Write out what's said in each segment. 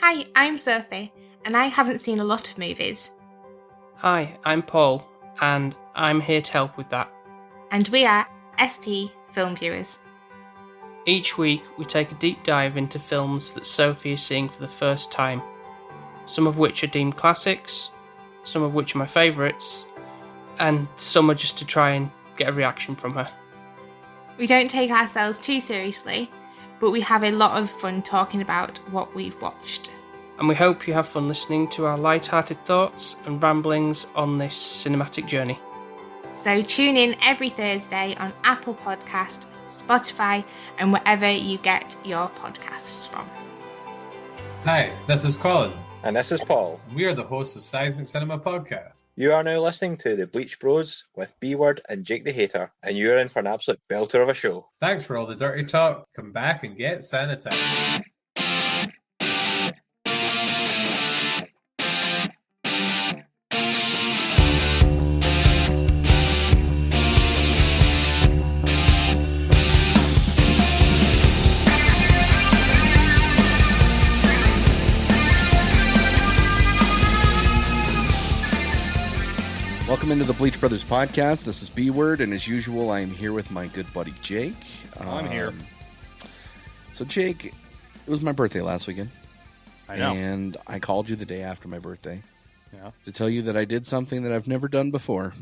Hi, I'm Sophie, and I haven't seen a lot of movies. Hi, I'm Paul, and I'm here to help with that. And we are SP Film Viewers. Each week, we take a deep dive into films that Sophie is seeing for the first time, some of which are deemed classics, some of which are my favourites, and some are just to try and get a reaction from her. We don't take ourselves too seriously, but we have a lot of fun talking about what we've watched. And we hope you have fun listening to our light-hearted thoughts and ramblings on this cinematic journey. So tune in every Thursday on Apple Podcast, Spotify, and wherever you get your podcasts from. Hi, this is Colin. And this is Paul. We are the hosts of Seismic Cinema Podcast. You are now listening to the Bleach Bros with B-Word and Jake the Hater, and you're in for an absolute belter of a show. Thanks for all the dirty talk. Come back and get sanitized. Welcome into the Bleach Brothers podcast. This is B-Word, and as usual, I am here with my good buddy Jake. I'm here. So Jake, it was my birthday last weekend. I know. And I called you the day after my birthday Yeah. to tell you that I did something that I've never done before.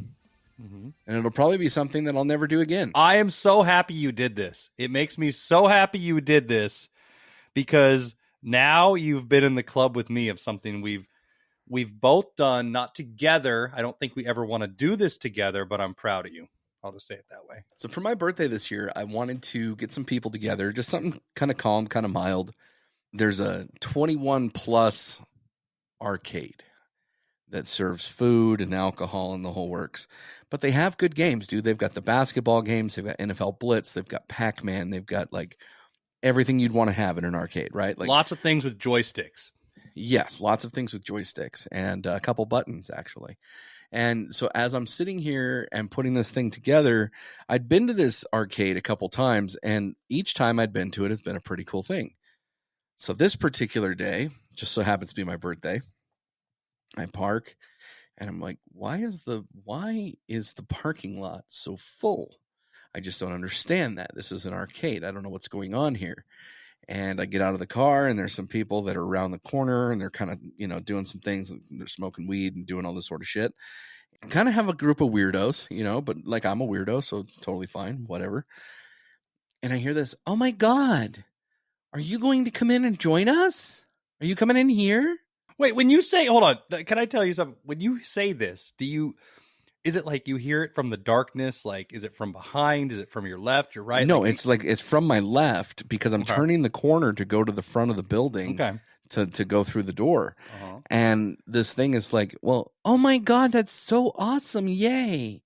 Mm-hmm. And it'll probably be something that I'll never do again. I am so happy you did this. It makes me so happy you did this because now you've been in the club with me of something we've both done, not together. I don't think we ever want to do this together, but I'm proud of you. I'll just say it that way. So for my birthday this year, I wanted to get some people together, just something kind of calm, kind of mild. There's a 21 plus arcade that serves food and alcohol and the whole works. But they have good games, dude. They've got the basketball games. They've got NFL Blitz. They've got Pac-Man. They've got like everything you'd want to have in an arcade, right? Like lots of things with joysticks. Yes, lots of things with joysticks and a couple buttons, actually. And so as I'm sitting here and putting this thing together, I'd been to this arcade a couple times, and each time I'd been to it, it's been a pretty cool thing. So this particular day, just so happens to be my birthday, I park, and I'm like, why is the parking lot so full? I just don't understand that. This is an arcade. I don't know what's going on here. And I get out of the car, and there's some people that are around the corner, and they're kind of, doing some things. They're smoking weed and doing all this sort of shit. I kind of have a group of weirdos, but like I'm a weirdo, so totally fine, whatever. And I hear this, oh my God, are you going to come in and join us? Are you coming in here? Wait, when you say, hold on, can I tell you something? When you say this, is it like you hear it from the darkness? Like, is it from behind? Is it from your left, your right? No, it's from my left because I'm turning the corner to go to the front of the building to go through the door. Uh-huh. And this thing is like, well, oh my God, that's so awesome. Yay.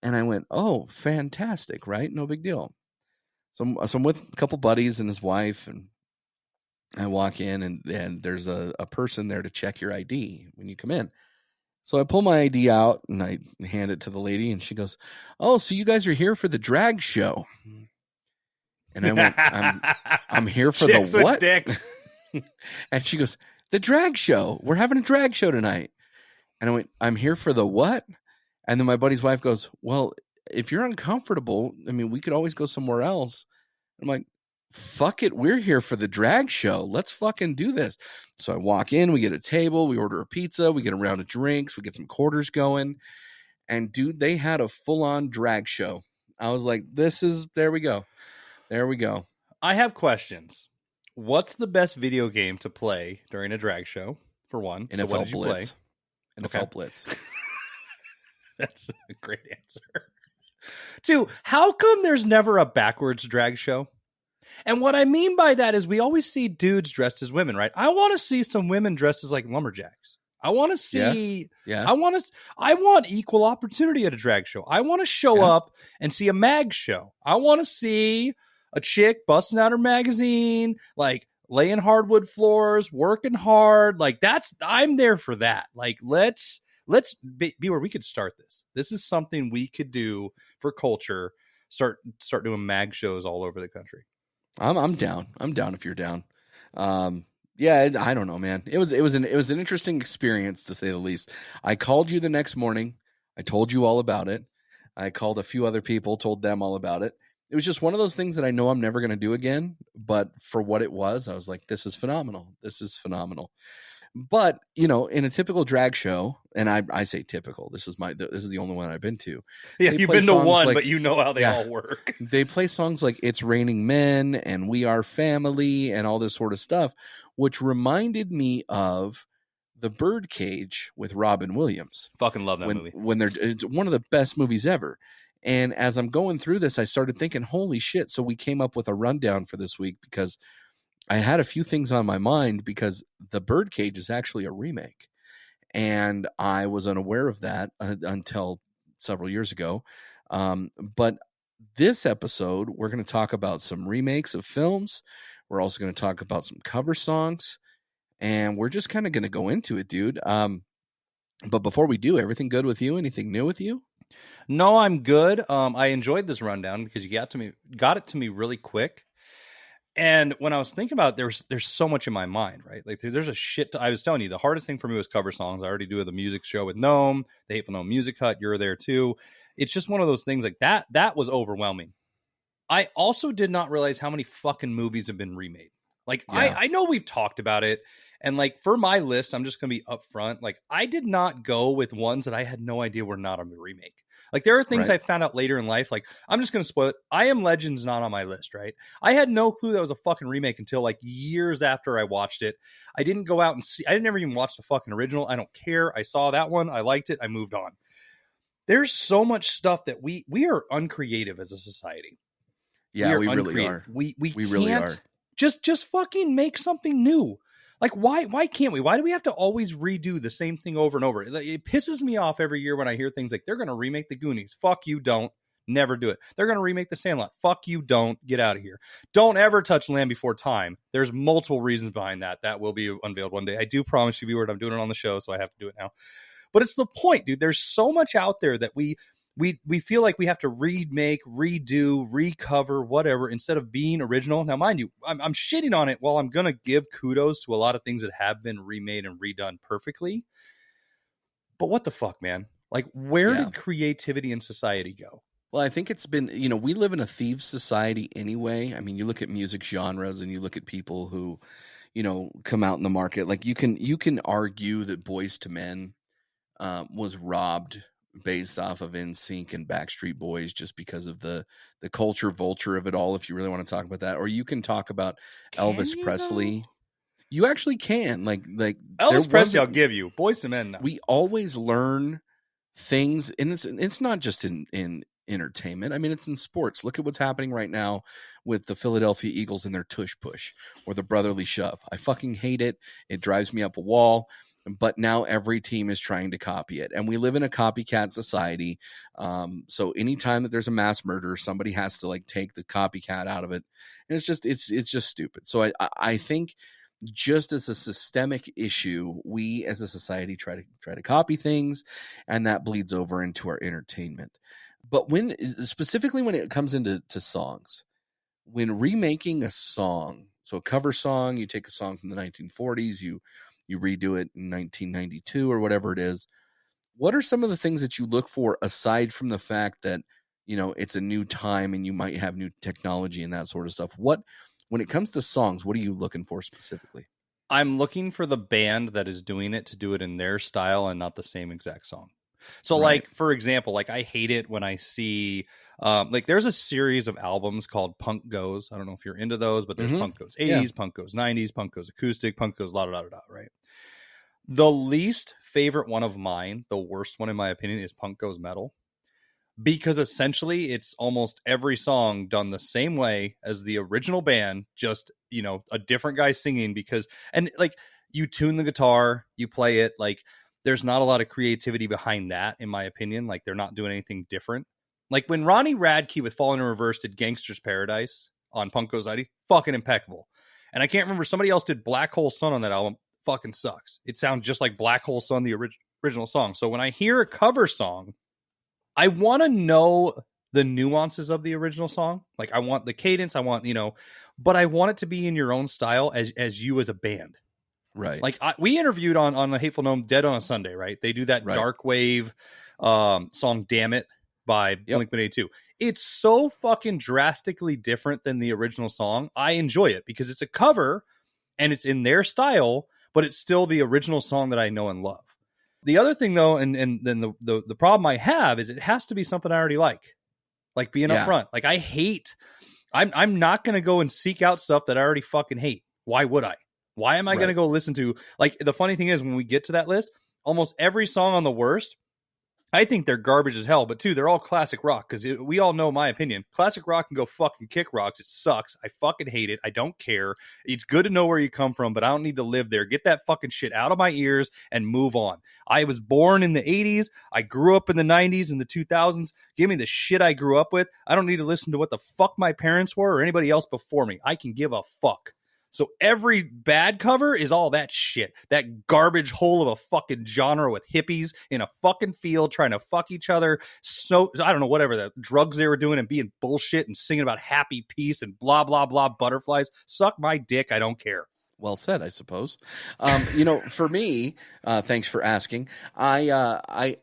And I went, oh, fantastic, right? No big deal. So I'm with a couple buddies and his wife, and I walk in, and there's a person there to check your ID when you come in. So I pull my ID out and I hand it to the lady, and she goes, oh, so you guys are here for the drag show. And I went, I'm here for Chicks the what? Dicks. And she goes, the drag show. We're having a drag show tonight. And I went, I'm here for the what? And then my buddy's wife goes, well, if you're uncomfortable, we could always go somewhere else. I'm like, fuck it, we're here for the drag show. Let's fucking do this. So I walk in, we get a table, we order a pizza, we get a round of drinks, we get some quarters going. And dude, they had a full-on drag show. I was like, there we go. There we go. I have questions. What's the best video game to play during a drag show, for one? NFL what did you Blitz. Play? NFL Blitz. That's a great answer. 2, how come there's never a backwards drag show? And what I mean by that is we always see dudes dressed as women, right? I want to see some women dressed as like lumberjacks. I want to see, I want equal opportunity at a drag show. I want to show up and see a mag show. I want to see a chick busting out her magazine, like laying hardwood floors, working hard. Like I'm there for that. Like, let's be where we could start this. This is something we could do for culture. Start doing mag shows all over the country. I'm down. I'm down if you're down. Yeah, I don't know, man. It was an interesting experience, to say the least. I called you the next morning. I told you all about it. I called a few other people, told them all about it. It was just one of those things that I know I'm never going to do again. But for what it was, I was like, this is phenomenal. This is phenomenal. But, you know, in a typical drag show, and I say typical, this is the only one I've been to. Yeah, They you've play been to songs one, like- but you know how they Yeah. all work. They play songs like It's Raining Men and We Are Family and all this sort of stuff, which reminded me of The Birdcage with Robin Williams. Fucking love that movie. When it's one of the best movies ever. And as I'm going through this, I started thinking, holy shit. So we came up with a rundown for this week because I had a few things on my mind, because The Birdcage is actually a remake. And I was unaware of that until several years ago. But this episode, we're going to talk about some remakes of films. We're also going to talk about some cover songs. And we're just kind of going to go into it, dude. But before we do, everything good with you? Anything new with you? No, I'm good. I enjoyed this rundown because you got it to me really quick. And when I was thinking about it, there's so much in my mind, right? Like there's a shit. I was telling you, the hardest thing for me was cover songs. I already do the music show with Gnome, the Hateful Gnome Music Hut. You're there too. It's just one of those things like that. That was overwhelming. I also did not realize how many fucking movies have been remade. Like Yeah. I know we've talked about it. And like for my list, I'm just going to be upfront. Like I did not go with ones that I had no idea were not a remake. Like there are things Right. I found out later in life. Like I'm just going to spoil it. I Am Legend's not on my list, right? I had no clue that was a fucking remake until like years after I watched it. I didn't go out and see. I didn't ever even watch the fucking original. I don't care. I saw that one. I liked it. I moved on. There's so much stuff that we are uncreative as a society. Yeah, we really uncreative. are. We really can't are. just fucking make something new. Like why can't we? Why do we have to always redo the same thing over and over? It pisses me off every year when I hear things like they're going to remake the Goonies. Fuck you, don't. Never do it. They're going to remake the Sandlot. Fuck you, don't. Get out of here. Don't ever touch Land Before Time. There's multiple reasons behind that. That will be unveiled one day. I do promise you, B-word, I'm doing it on the show, so I have to do it now. But it's the point, dude. There's so much out there that we feel like we have to remake, redo, recover, whatever, instead of being original. Now, mind you, I'm shitting on it while I'm going to give kudos to a lot of things that have been remade and redone perfectly. But what the fuck, man? Like, where did creativity in society go? Well, I think it's been, you know, we live in a thieves society anyway. I mean, you look at music genres and you look at people who, you know, come out in the market. Like you can argue that Boys to Men was robbed based off of NSYNC and Backstreet Boys just because of the culture vulture of it all, if you really want to talk about that. Or you can talk about Elvis Presley. You actually can. Like Elvis Presley, I'll give you. Boys to Men, no. We always learn things, and it's not just in entertainment. I mean, it's in sports. Look at what's happening right now with the Philadelphia Eagles and their tush push or the brotherly shove. I fucking hate it. It drives me up a wall. But now every team is trying to copy it. And we live in a copycat society. So anytime that there's a mass murder, somebody has to like take the copycat out of it. And it's just stupid. So I think just as a systemic issue, we as a society try to copy things, and that bleeds over into our entertainment. But specifically when it comes into songs, when remaking a song, so a cover song, you take a song from the 1940s, you redo it in 1992 or whatever it is. What are some of the things that you look for aside from the fact that, you know, it's a new time and you might have new technology and that sort of stuff? When it comes to songs, what are you looking for specifically? I'm looking for the band that is doing it to do it in their style and not the same exact song. So, Right. like, for example, like I hate it when I see, like, there's a series of albums called Punk Goes. I don't know if you're into those, but there's Punk Goes 80s, Punk Goes 90s, Punk Goes Acoustic, Punk Goes right? The least favorite one of mine, the worst one in my opinion, is Punk Goes Metal. Because essentially it's almost every song done the same way as the original band, just, you know, a different guy singing and like you tune the guitar, you play it, like there's not a lot of creativity behind that, in my opinion. Like they're not doing anything different. Like when Ronnie Radke with Fallen in Reverse did Gangster's Paradise on Punk Goes 90, fucking impeccable. And I can't remember, somebody else did Black Hole Sun on that album. Fucking sucks. It sounds just like Black Hole Sun, the original song. So when I hear a cover song, I want to know the nuances of the original song. Like I want the cadence, I want, you know, but I want it to be in your own style as you as a band. Right. Like we interviewed on the Hateful Gnome Dead on a Sunday, right? They do that Right. dark wave song "Damn It" by Blink-182. It's so fucking drastically different than the original song. I enjoy it because it's a cover and it's in their style, but it's still the original song that I know and love. The other thing though, and then the problem I have is it has to be something I already like being upfront. Like I'm not going to go and seek out stuff that I already fucking hate. Why would I? Why am I going to go listen to, like, the funny thing is when we get to that list, almost every song on the worst, I think they're garbage as hell, but they're all classic rock, because we all know my opinion. Classic rock can go fucking kick rocks. It sucks. I fucking hate it. I don't care. It's good to know where you come from, but I don't need to live there. Get that fucking shit out of my ears and move on. I was born in the 80s. I grew up in the 90s and the 2000s. Give me the shit I grew up with. I don't need to listen to what the fuck my parents were or anybody else before me. I can give a fuck. So every bad cover is all that shit. That garbage hole of a fucking genre with hippies in a fucking field trying to fuck each other. So I don't know, whatever the drugs they were doing and being bullshit and singing about happy peace and blah, blah, blah, butterflies. Suck my dick. I don't care. Well said, I suppose. For me, thanks for asking. I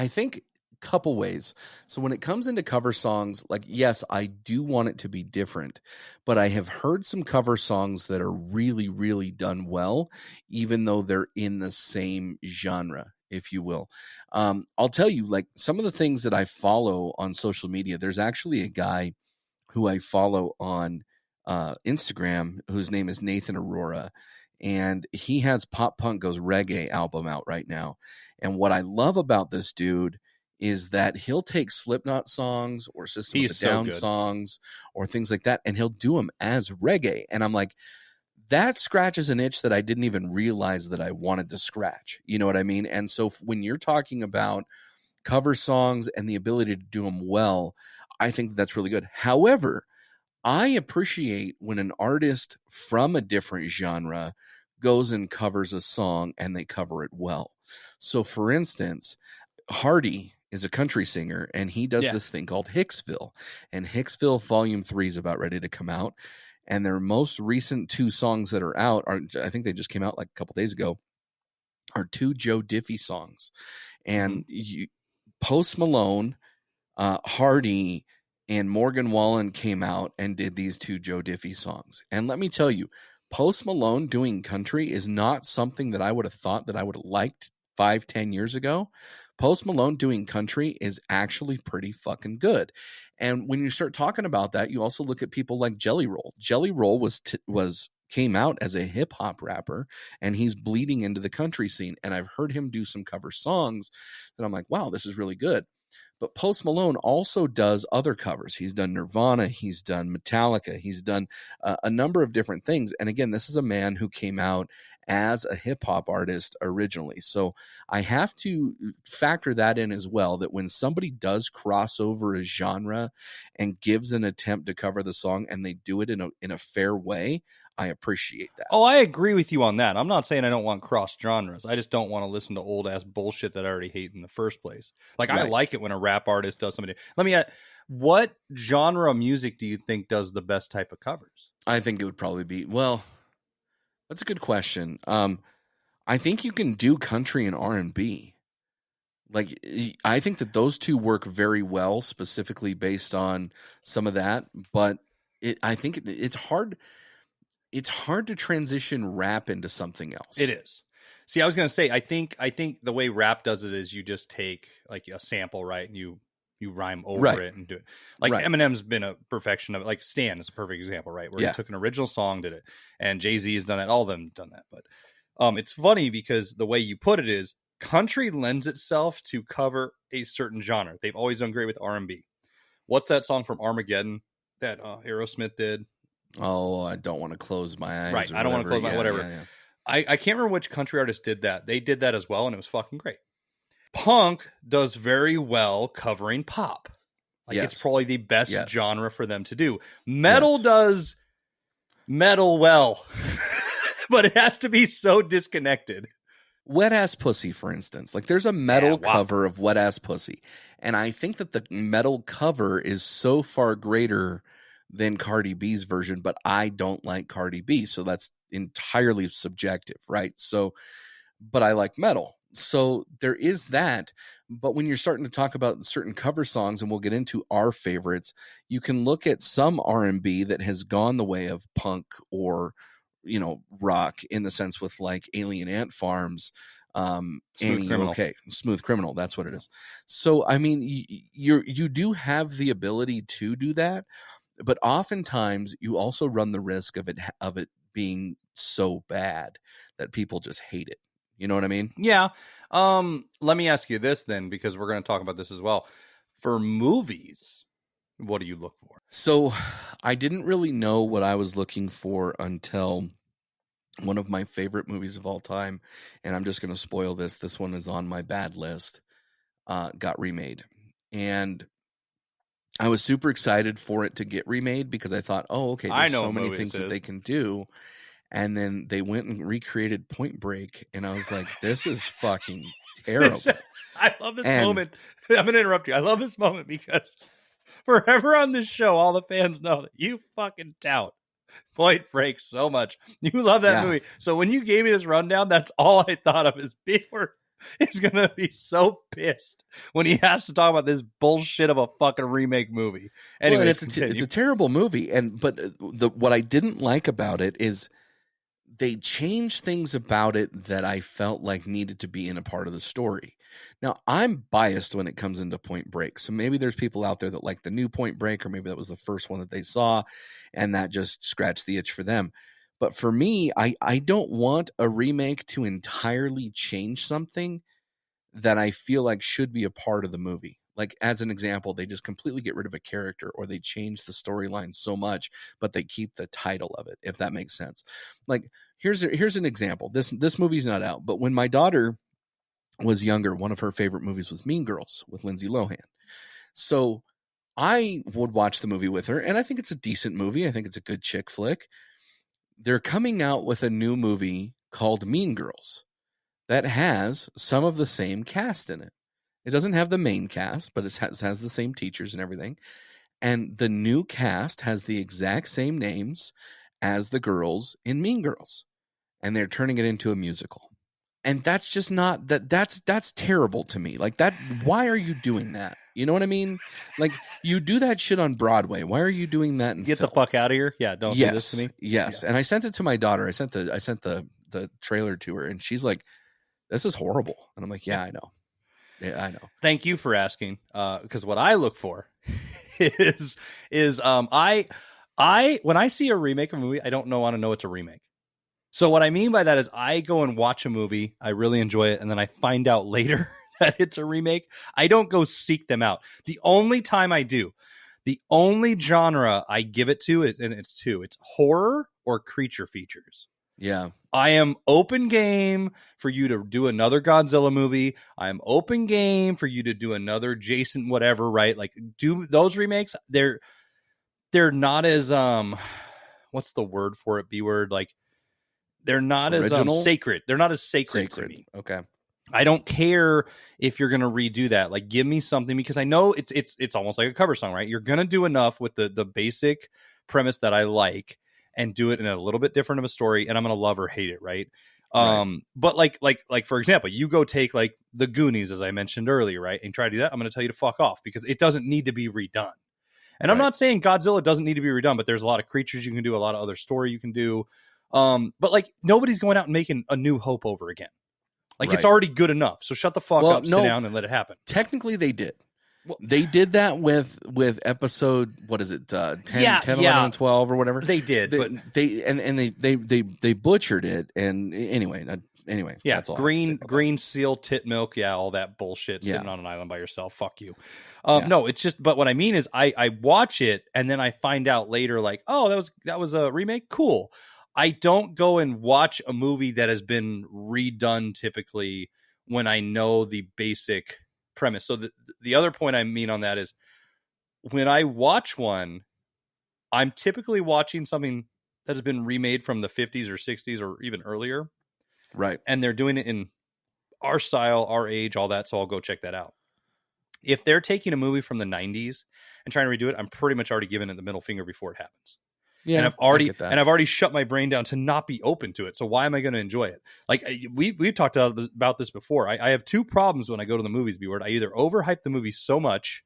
think couple ways. So when it comes into cover songs, like, yes, I do want it to be different, but I have heard some cover songs that are really, really done well, even though they're in the same genre, if you will. I'll tell you, like, some of the things that I follow on social media, there's actually a guy who I follow on Instagram whose name is Nathan Aurora, and he has Pop Punk Goes Reggae album out right now. And what I love about this dude is that he'll take Slipknot songs or System of a Down songs or things like that, and he'll do them as reggae. And I'm like, that scratches an itch that I didn't even realize that I wanted to scratch. You know what I mean? And so when you're talking about cover songs and the ability to do them well, I think that's really good. However, I appreciate when an artist from a different genre goes and covers a song and they cover it well. So for instance, Hardy is a country singer, and he does this thing called Hicksville. And Hicksville Volume 3 is about ready to come out. And their most recent 2 songs that are out, I think they just came out like a couple days ago, are 2 Joe Diffie songs. And Post Malone, Hardy, and Morgan Wallen came out and did these 2 Joe Diffie songs. And let me tell you, Post Malone doing country is not something that I would have thought that I would have liked 5-10 years ago. Post Malone doing country is actually pretty fucking good. And when you start talking about that, you also look at people like Jelly Roll. Jelly Roll came out as a hip hop rapper, and he's bleeding into the country scene. And I've heard him do some cover songs that I'm like, wow, this is really good. But Post Malone also does other covers. He's done Nirvana. He's done Metallica. He's done a number of different things. And again, this is a man who came out as a hip hop artist originally. So I have to factor that in as well, that when somebody does cross over a genre and gives an attempt to cover the song and they do it in a fair way, I appreciate that. Oh, I agree with you on that. I'm not saying I don't want cross genres. I just don't want to listen to old ass bullshit that I already hate in the first place. Like, I like it when a rap artist does something. Let me ask, what genre of music do you think does the best type of covers? I think it would probably be, well, that's a good question. I think you can do country and R&B. Like, I think that those two work very well, specifically based on some of that. But I think it's hard. It's hard to transition rap into something else. It is. See, I was going to say, I think the way rap does it is you just take like a sample, right, and you rhyme over it and do it. Like Eminem's been a perfection of it. Like Stan is a perfect example, right, where he took an original song, did it, and Jay-Z has done that. All of them have done that. But it's funny because the way you put it is country lends itself to cover a certain genre. They've always done great with R&B. What's that song from Armageddon that Aerosmith did? Oh, I don't want to close my eyes. Right. I don't want to close my whatever. Yeah. I can't remember which country artist did that. They did that as well, and it was fucking great. Punk does very well covering pop. Like, it's probably the best genre for them to do. Metal does metal well, but it has to be so disconnected. Wet Ass Pussy, for instance. Like, there's a metal cover of Wet Ass Pussy, and I think that the metal cover is so far greater than Cardi B's version, but I don't like Cardi B, so that's entirely subjective, right? So, but I like metal. So there is that. But when you're starting to talk about certain cover songs, and we'll get into our favorites, you can look at some R&B that has gone the way of punk or, rock, in the sense with like Alien Ant Farms, Smooth Criminal. Okay, Smooth Criminal, that's what it is. So I mean, you do have the ability to do that, but oftentimes you also run the risk of it being so bad that people just hate it. You know what I mean? Yeah. Let me ask you this then, because we're going to talk about this as well. For movies, what do you look for? So I didn't really know what I was looking for until one of my favorite movies of all time, and I'm just going to spoil this. This one is on my bad list. Got remade, and I was super excited for it to get remade because I thought, oh, okay, there's so many things that they can do. And then they went and recreated Point Break, and I was like, this is fucking terrible. I love this moment. I'm going to interrupt you. I love this moment because forever on this show, all the fans know that you fucking tout Point Break so much. You love that movie. So when you gave me this rundown, that's all I thought of is Beaver is going to be so pissed when he has to talk about this bullshit of a fucking remake movie. Anyway, it's a terrible movie. But what I didn't like about it is they changed things about it that I felt like needed to be in a part of the story. Now, I'm biased when it comes into Point Break. So maybe there's people out there that like the new Point Break, or maybe that was the first one that they saw and that just scratched the itch for them. But for me, I don't want a remake to entirely change something that I feel like should be a part of the movie. Like, as an example, they just completely get rid of a character, or they change the storyline so much, but they keep the title of it, if that makes sense. Like, here's an example. This movie's not out, but when my daughter was younger, one of her favorite movies was Mean Girls with Lindsay Lohan. So I would watch the movie with her, and I think it's a decent movie. I think it's a good chick flick. They're coming out with a new movie called Mean Girls that has some of the same cast in it. It doesn't have the main cast, but it has the same teachers and everything. And the new cast has the exact same names as the girls in Mean Girls. And they're turning it into a musical. And that's just not that's terrible to me. Like, that, why are you doing that? You know what I mean? Like, you do that shit on Broadway. Why are you doing that in Get film? the fuck out of here. Yeah, don't do this to me. Yes. Yeah. And I sent it to my daughter. I sent the trailer to her, and she's like, this is horrible. And I'm like, yeah, I know. Yeah, I know. Thank you for asking. Because what I look for is I when I see a remake of a movie, I don't want to know it's a remake. So what I mean by that is I go and watch a movie, I really enjoy it, and then I find out later that it's a remake. I don't go seek them out. The only time I do, the only genre I give it to is, and it's two. It's horror or creature features. Yeah. I am open game for you to do another Godzilla movie. I'm open game for you to do another Jason whatever, right? Like, do those remakes. They're not as what's the word for it? B word. Like, they're not original? As sacred. They're not as sacred to me. Okay. I don't care if you're going to redo that. Like, give me something, because I know it's almost like a cover song, right? You're going to do enough with the basic premise that I like, and do it in a little bit different of a story, and I'm going to love or hate it, right? But like for example, you go take like the Goonies, as I mentioned earlier, right, and try to do that, I'm going to tell you to fuck off, because it doesn't need to be redone. And I'm not saying Godzilla doesn't need to be redone, but there's a lot of creatures you can do, a lot of other story you can do. But like, nobody's going out and making A New Hope over again. Like, it's already good enough. So shut the fuck up, sit down, and let it happen. Technically, they did. They did that with episode, what is it, 10, 11, and 12 or whatever. They did, but they butchered it. And anyway, yeah, that's all. Green seal tit milk, yeah, all that bullshit. Sitting on an island by yourself, fuck you. No, it's just. But what I mean is, I watch it, and then I find out later, like, oh, that was a remake. Cool. I don't go and watch a movie that has been redone typically when I know the basic premise. So the other point I mean on that is, when I watch one, I'm typically watching something that has been remade from the 50s or 60s or even earlier. Right. And they're doing it in our style, our age, all that. So I'll go check that out. If they're taking a movie from the 90s and trying to redo it, I'm pretty much already giving it the middle finger before it happens. Yeah, and I've I get that. already shut my brain down to not be open to it. So why am I going to enjoy it? Like we've talked about this before. I have two problems when I go to the movies. B-word. I either overhype the movie so much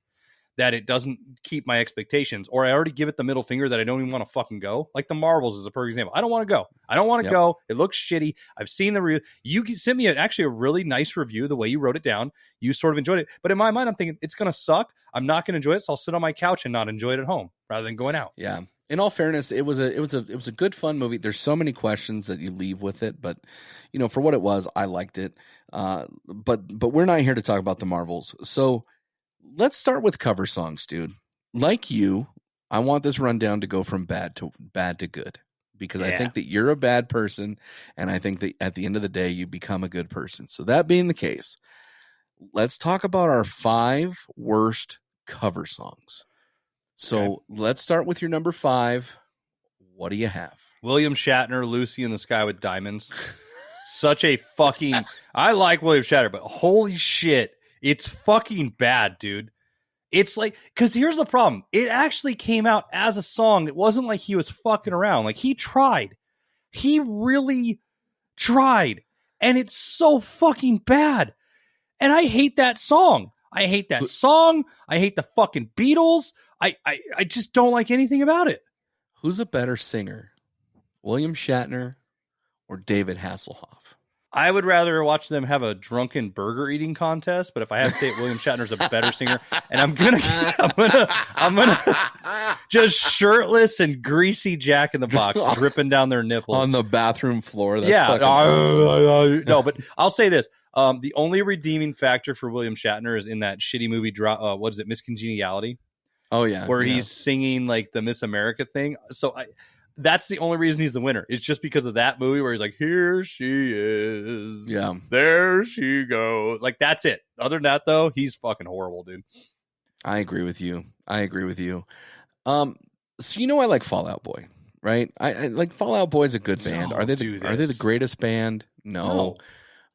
that it doesn't keep my expectations, or I already give it the middle finger that I don't even want to fucking go. Like the Marvels is a perfect example. I don't want to go. I don't want to go. It looks shitty. I've seen the review. You sent me actually a really nice review, the way you wrote it down. You sort of enjoyed it. But in my mind, I'm thinking it's going to suck. I'm not going to enjoy it. So I'll sit on my couch and not enjoy it at home rather than going out. Yeah. In all fairness, it was a good, fun movie. There's so many questions that you leave with it, but for what it was, I liked it. But we're not here to talk about the Marvels. So let's start with cover songs, dude. Like you, I want this rundown to go from bad to good, because I think that you're a bad person, and I think that at the end of the day, you become a good person. So that being the case, let's talk about our 5 worst cover songs. So let's start with your number 5. What do you have? William Shatner, Lucy in the Sky with Diamonds. Such a fucking... I like William Shatner, but holy shit, it's fucking bad, dude. It's like... Because here's the problem. It actually came out as a song. It wasn't like he was fucking around. Like, he tried. He really tried. And it's so fucking bad. And I hate that song. I hate that song. I hate the fucking Beatles. I just don't like anything about it. Who's a better singer, William Shatner or David Hasselhoff? I would rather watch them have a drunken burger eating contest, but if I had to say it, William Shatner's a better singer. And I'm gonna just shirtless and greasy Jack in the Box dripping down their nipples on the bathroom floor. That's no, but I'll say this: the only redeeming factor for William Shatner is in that shitty movie. What is it? Miss Congeniality. Oh yeah, where he's singing like the Miss America thing. So that's the only reason he's the winner. It's just because of that movie where he's like, "Here she is, there she goes." Like that's it. Other than that, though, he's fucking horrible, dude. I agree with you. So I like Fall Out Boy, right? I like Fall Out Boy is a good band. Are they the greatest band? No.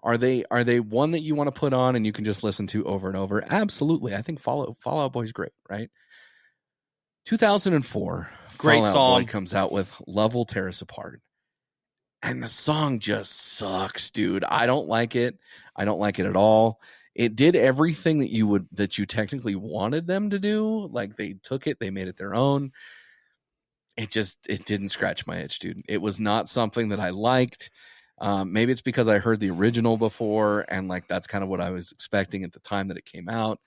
Are they one that you want to put on and you can just listen to over and over? Absolutely. I think Fall Out Boy is great, right? 2004, great Fall Out song. Boy comes out with Love Will Tear Us Apart. And the song just sucks, dude. I don't like it. I don't like it at all. It did everything that you technically wanted them to do. Like they took it, they made it their own. It didn't scratch my itch, dude. It was not something that I liked. Maybe it's because I heard the original before, and like that's kind of what I was expecting at the time that it came out.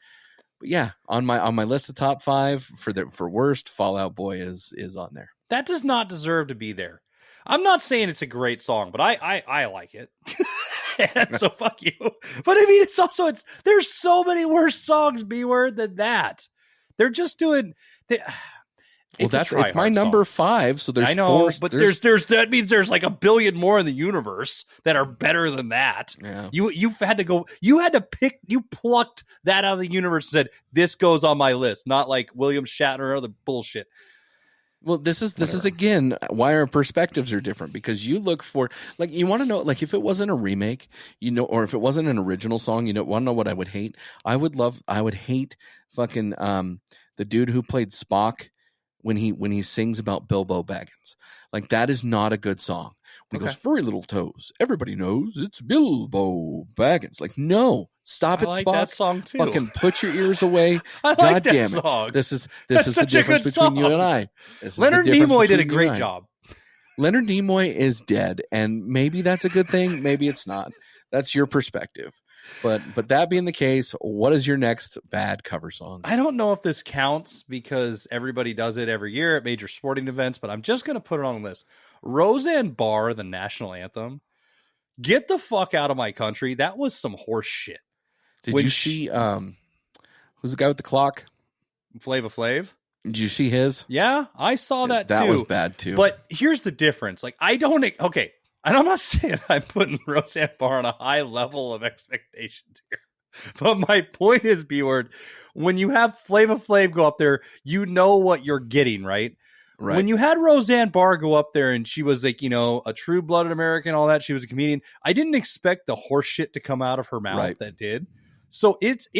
But yeah, on my list of top 5 for worst, Fall Out Boy is on there. That does not deserve to be there. I'm not saying it's a great song, but I like it. And so fuck you. But I mean, there's so many worse songs, B-word, than that. They're just doing. It's my number 5. So there's I know, 4, but there's that means there's like a billion more in the universe that are better than that. Yeah. You plucked that out of the universe and said this goes on my list, not like William Shatner or other bullshit. Well, this is again why our perspectives are different, because you look for, like, you want to know, like, if it wasn't a remake, or if it wasn't an original song, want to know what I would hate? I would hate fucking the dude who played Spock when he sings about Bilbo Baggins. Like, that is not a good song. When he goes, furry little toes, everybody knows it's Bilbo Baggins. Like, no, stop it, like Spock. That song too. Fucking put your ears away. I like God that damn song. it. This is the difference between you and I. Leonard Nimoy did a great job. Leonard Nimoy is dead, and maybe that's a good thing. Maybe it's not. That's your perspective. But that being the case, what is your next bad cover song? I don't know if this counts because everybody does it every year at major sporting events, but I'm just going to put it on the list. Roseanne Barr, the national anthem. Get the fuck out of my country. That was some horse shit. Did you see who's the guy with the clock? Flava Flav? Did you see his? Yeah, I saw that too. That was bad too. But here's the difference. Like, okay. And I'm not saying I'm putting Roseanne Barr on a high level of expectations here. But my point is, B-word, when you have Flava Flav go up there, you know what you're getting, right? Right. When you had Roseanne Barr go up there and she was like, a true-blooded American, all that, she was a comedian, I didn't expect the horse shit to come out of her mouth that did. So it's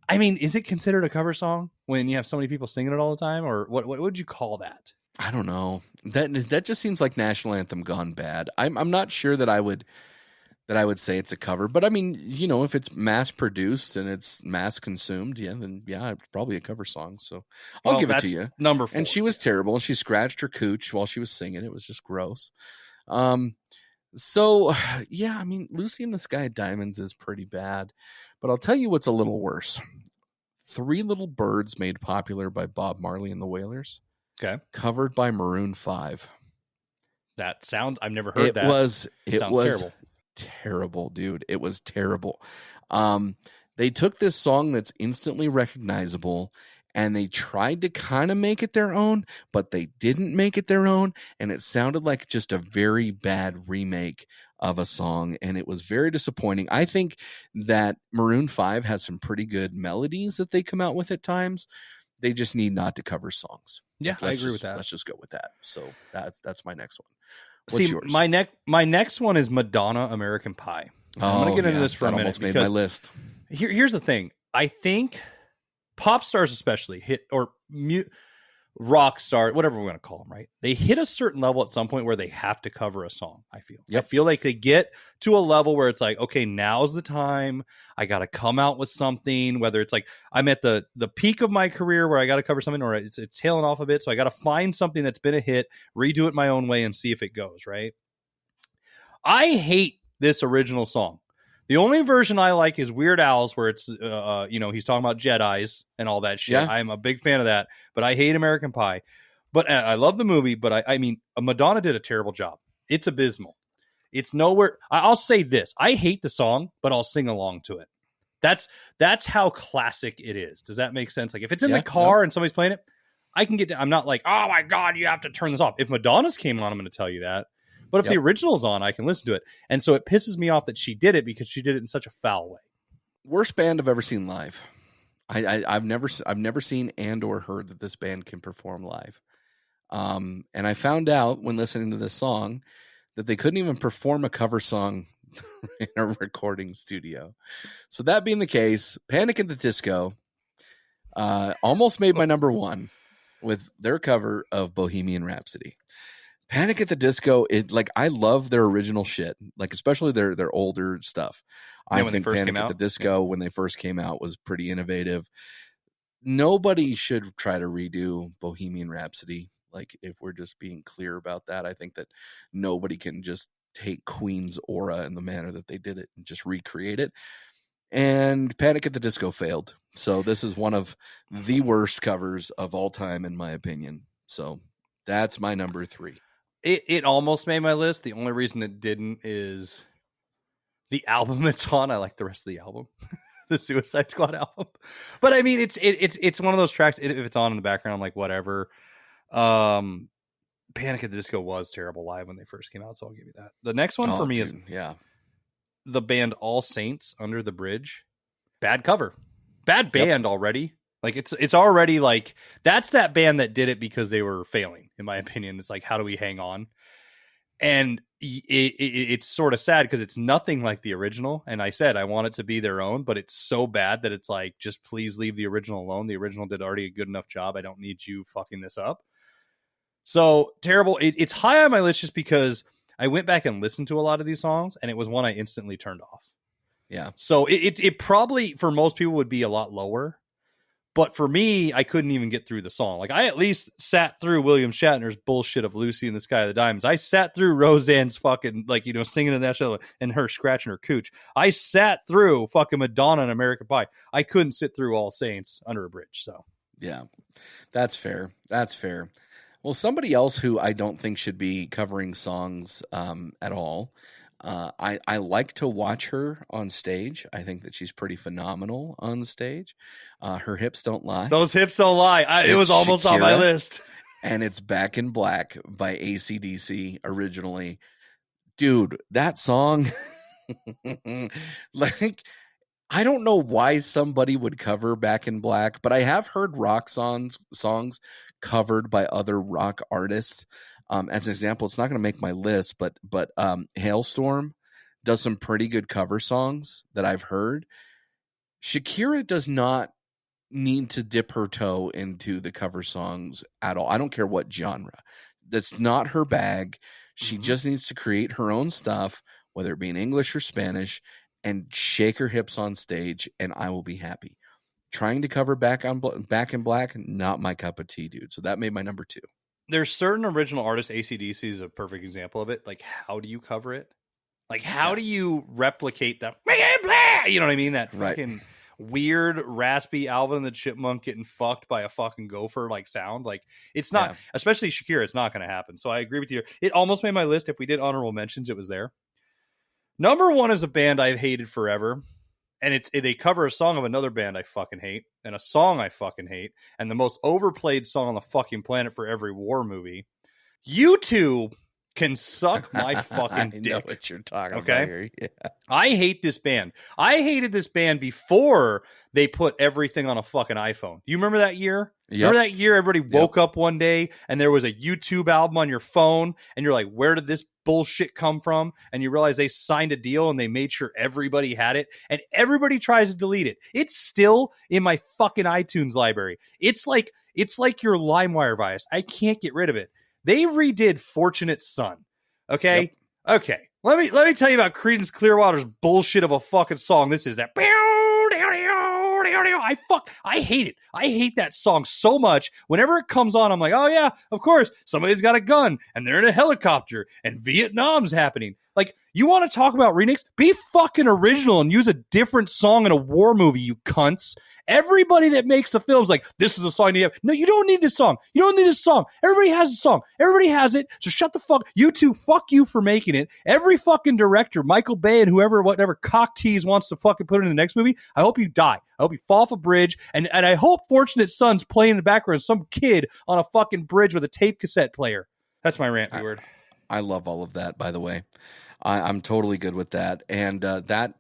I mean, is it considered a cover song when you have so many people singing it all the time, or what would you call that? I don't know. That just seems like national anthem gone bad. I'm not sure that I would say it's a cover, but I mean, if it's mass produced and it's mass consumed, then it's probably a cover song. So I'll give it to you. Number 4. And she was terrible, and she scratched her cooch while she was singing. It was just gross. So yeah, I mean, Lucy in the Sky with Diamonds is pretty bad, but I'll tell you what's a little worse. Three Little Birds, made popular by Bob Marley and the Wailers. Okay. Covered by Maroon 5. That sound, I've never heard that. It was terrible, dude. It was terrible. They took this song that's instantly recognizable and they tried to kind of make it their own, but they didn't make it their own. And it sounded like just a very bad remake of a song. And it was very disappointing. I think that Maroon 5 has some pretty good melodies that they come out with at times. They just need not to cover songs. Yeah, I agree with that. Let's just go with that. So that's my next one. What's yours? My next one is Madonna, American Pie. I'm going to get into this for a minute. Almost made my list. Here's the thing. I think pop stars especially rock star, whatever we're going to call them, right? They hit a certain level at some point where they have to cover a song, I feel. Yep. I feel like they get to a level where it's like, okay, now's the time. I got to come out with something, whether it's like I'm at the peak of my career where I got to cover something, or it's tailing off a bit. So I got to find something that's been a hit, redo it my own way, and see if it goes, right? I hate this original song. The only version I like is Weird Al's, where it's, he's talking about Jedis and all that shit. Yeah. I'm a big fan of that, but I hate American Pie. But I love the movie, but I mean, Madonna did a terrible job. It's abysmal. It's nowhere. I'll say this. I hate the song, but I'll sing along to it. That's how classic it is. Does that make sense? Like if it's in the car and somebody's playing it, I can get to, I'm not like, oh my God, you have to turn this off. If Madonna's came on, I'm going to tell you that. But if the original's on, I can listen to it. And so it pisses me off that she did it because she did it in such a foul way. Worst band I've ever seen live. I've never seen and or heard that this band can perform live. And I found out when listening to this song that they couldn't even perform a cover song in a recording studio. So that being the case, Panic at the Disco almost made my number one with their cover of Bohemian Rhapsody. Panic at the Disco, I love their original shit, like especially their older stuff. I think Panic at the Disco, when they first came out, was pretty innovative. Nobody should try to redo Bohemian Rhapsody. Like, if we're just being clear about that, I think that nobody can just take Queen's aura in the manner that they did it and just recreate it. And Panic at the Disco failed. So this is one of the worst covers of all time, in my opinion. So that's my number 3. It almost made my list. The only reason it didn't is the album it's on. I like the rest of the album, the Suicide Squad album. But I mean, it's one of those tracks. If it's on in the background, I'm like, whatever. Panic at the Disco was terrible live when they first came out, so I'll give you that. The next one for me is the band All Saints, Under the Bridge. Bad cover, bad band already. Like it's already like that's that band that did it because they were failing, in my opinion. It's like, how do we hang on? And it's sort of sad because it's nothing like the original. And I said I want it to be their own, but it's so bad that it's like, just please leave the original alone. The original did already a good enough job. I don't need you fucking this up. So terrible. It's high on my list just because I went back and listened to a lot of these songs, and it was one I instantly turned off. Yeah. So it probably for most people would be a lot lower. But for me, I couldn't even get through the song. Like, I at least sat through William Shatner's bullshit of Lucy in the Sky with the Diamonds. I sat through Roseanne's fucking, singing in that show and her scratching her cooch. I sat through fucking Madonna and American Pie. I couldn't sit through All Saints, Under a Bridge. So, yeah, that's fair. That's fair. Well, somebody else who I don't think should be covering songs at all. I like to watch her on stage. I think that she's pretty phenomenal on stage. Her hips don't lie. Those hips don't lie. It was almost Shakira, on my list. And it's Back in Black by AC/DC originally. Dude, that song, I don't know why somebody would cover Back in Black, but I have heard rock songs covered by other rock artists. As an example, it's not going to make my list, but Hailstorm does some pretty good cover songs that I've heard. Shakira does not need to dip her toe into the cover songs at all. I don't care what genre. That's not her bag. She just needs to create her own stuff, whether it be in English or Spanish, and shake her hips on stage, and I will be happy. Trying to cover Back in Black, not my cup of tea, dude. So that made my number 2. There's certain original artists, AC/DC is a perfect example of it. Like, how do you cover it? Like, how do you replicate that? You know what I mean? That fucking weird, raspy Alvin and the Chipmunk getting fucked by a fucking gopher like sound. Like, it's not, especially Shakira, it's not going to happen. So I agree with you. It almost made my list. If we did honorable mentions, it was there. Number 1 is a band I've hated forever. And they cover a song of another band I fucking hate, and a song I fucking hate, and the most overplayed song on the fucking planet for every war movie. U2 can suck my fucking dick. I know what you're talking about here. Yeah. I hate this band. I hated this band before they put everything on a fucking iPhone. You remember that year? Remember that year everybody woke up one day and there was a YouTube album on your phone and you're like, where did this bullshit come from? And you realize they signed a deal and they made sure everybody had it, and everybody tries to delete it. It's still in my fucking iTunes library. It's like your LimeWire bias. I can't get rid of it. They redid Fortunate Son. Okay? Yep. Okay. Let me tell you about Creedence Clearwater's bullshit of a fucking song. This is that. I hate it. I hate that song so much. Whenever it comes on, I'm like, oh yeah, of course, somebody's got a gun and they're in a helicopter and Vietnam's happening. Like, you want to talk about remix? Be fucking original and use a different song in a war movie, you cunts. Everybody that makes the film's like, this is the song you have. No, you don't need this song. You don't need this song. Everybody has a song. Everybody has it. So shut the fuck. You two, fuck you for making it. Every fucking director, Michael Bay and whatever cock tease wants to fucking put it in the next movie, I hope you die. I hope you fall off a bridge. And I hope Fortunate Son's playing in the background, some kid on a fucking bridge with a tape cassette player. That's my rant, B-word. I love all of that, by the way. I'm totally good with that. And that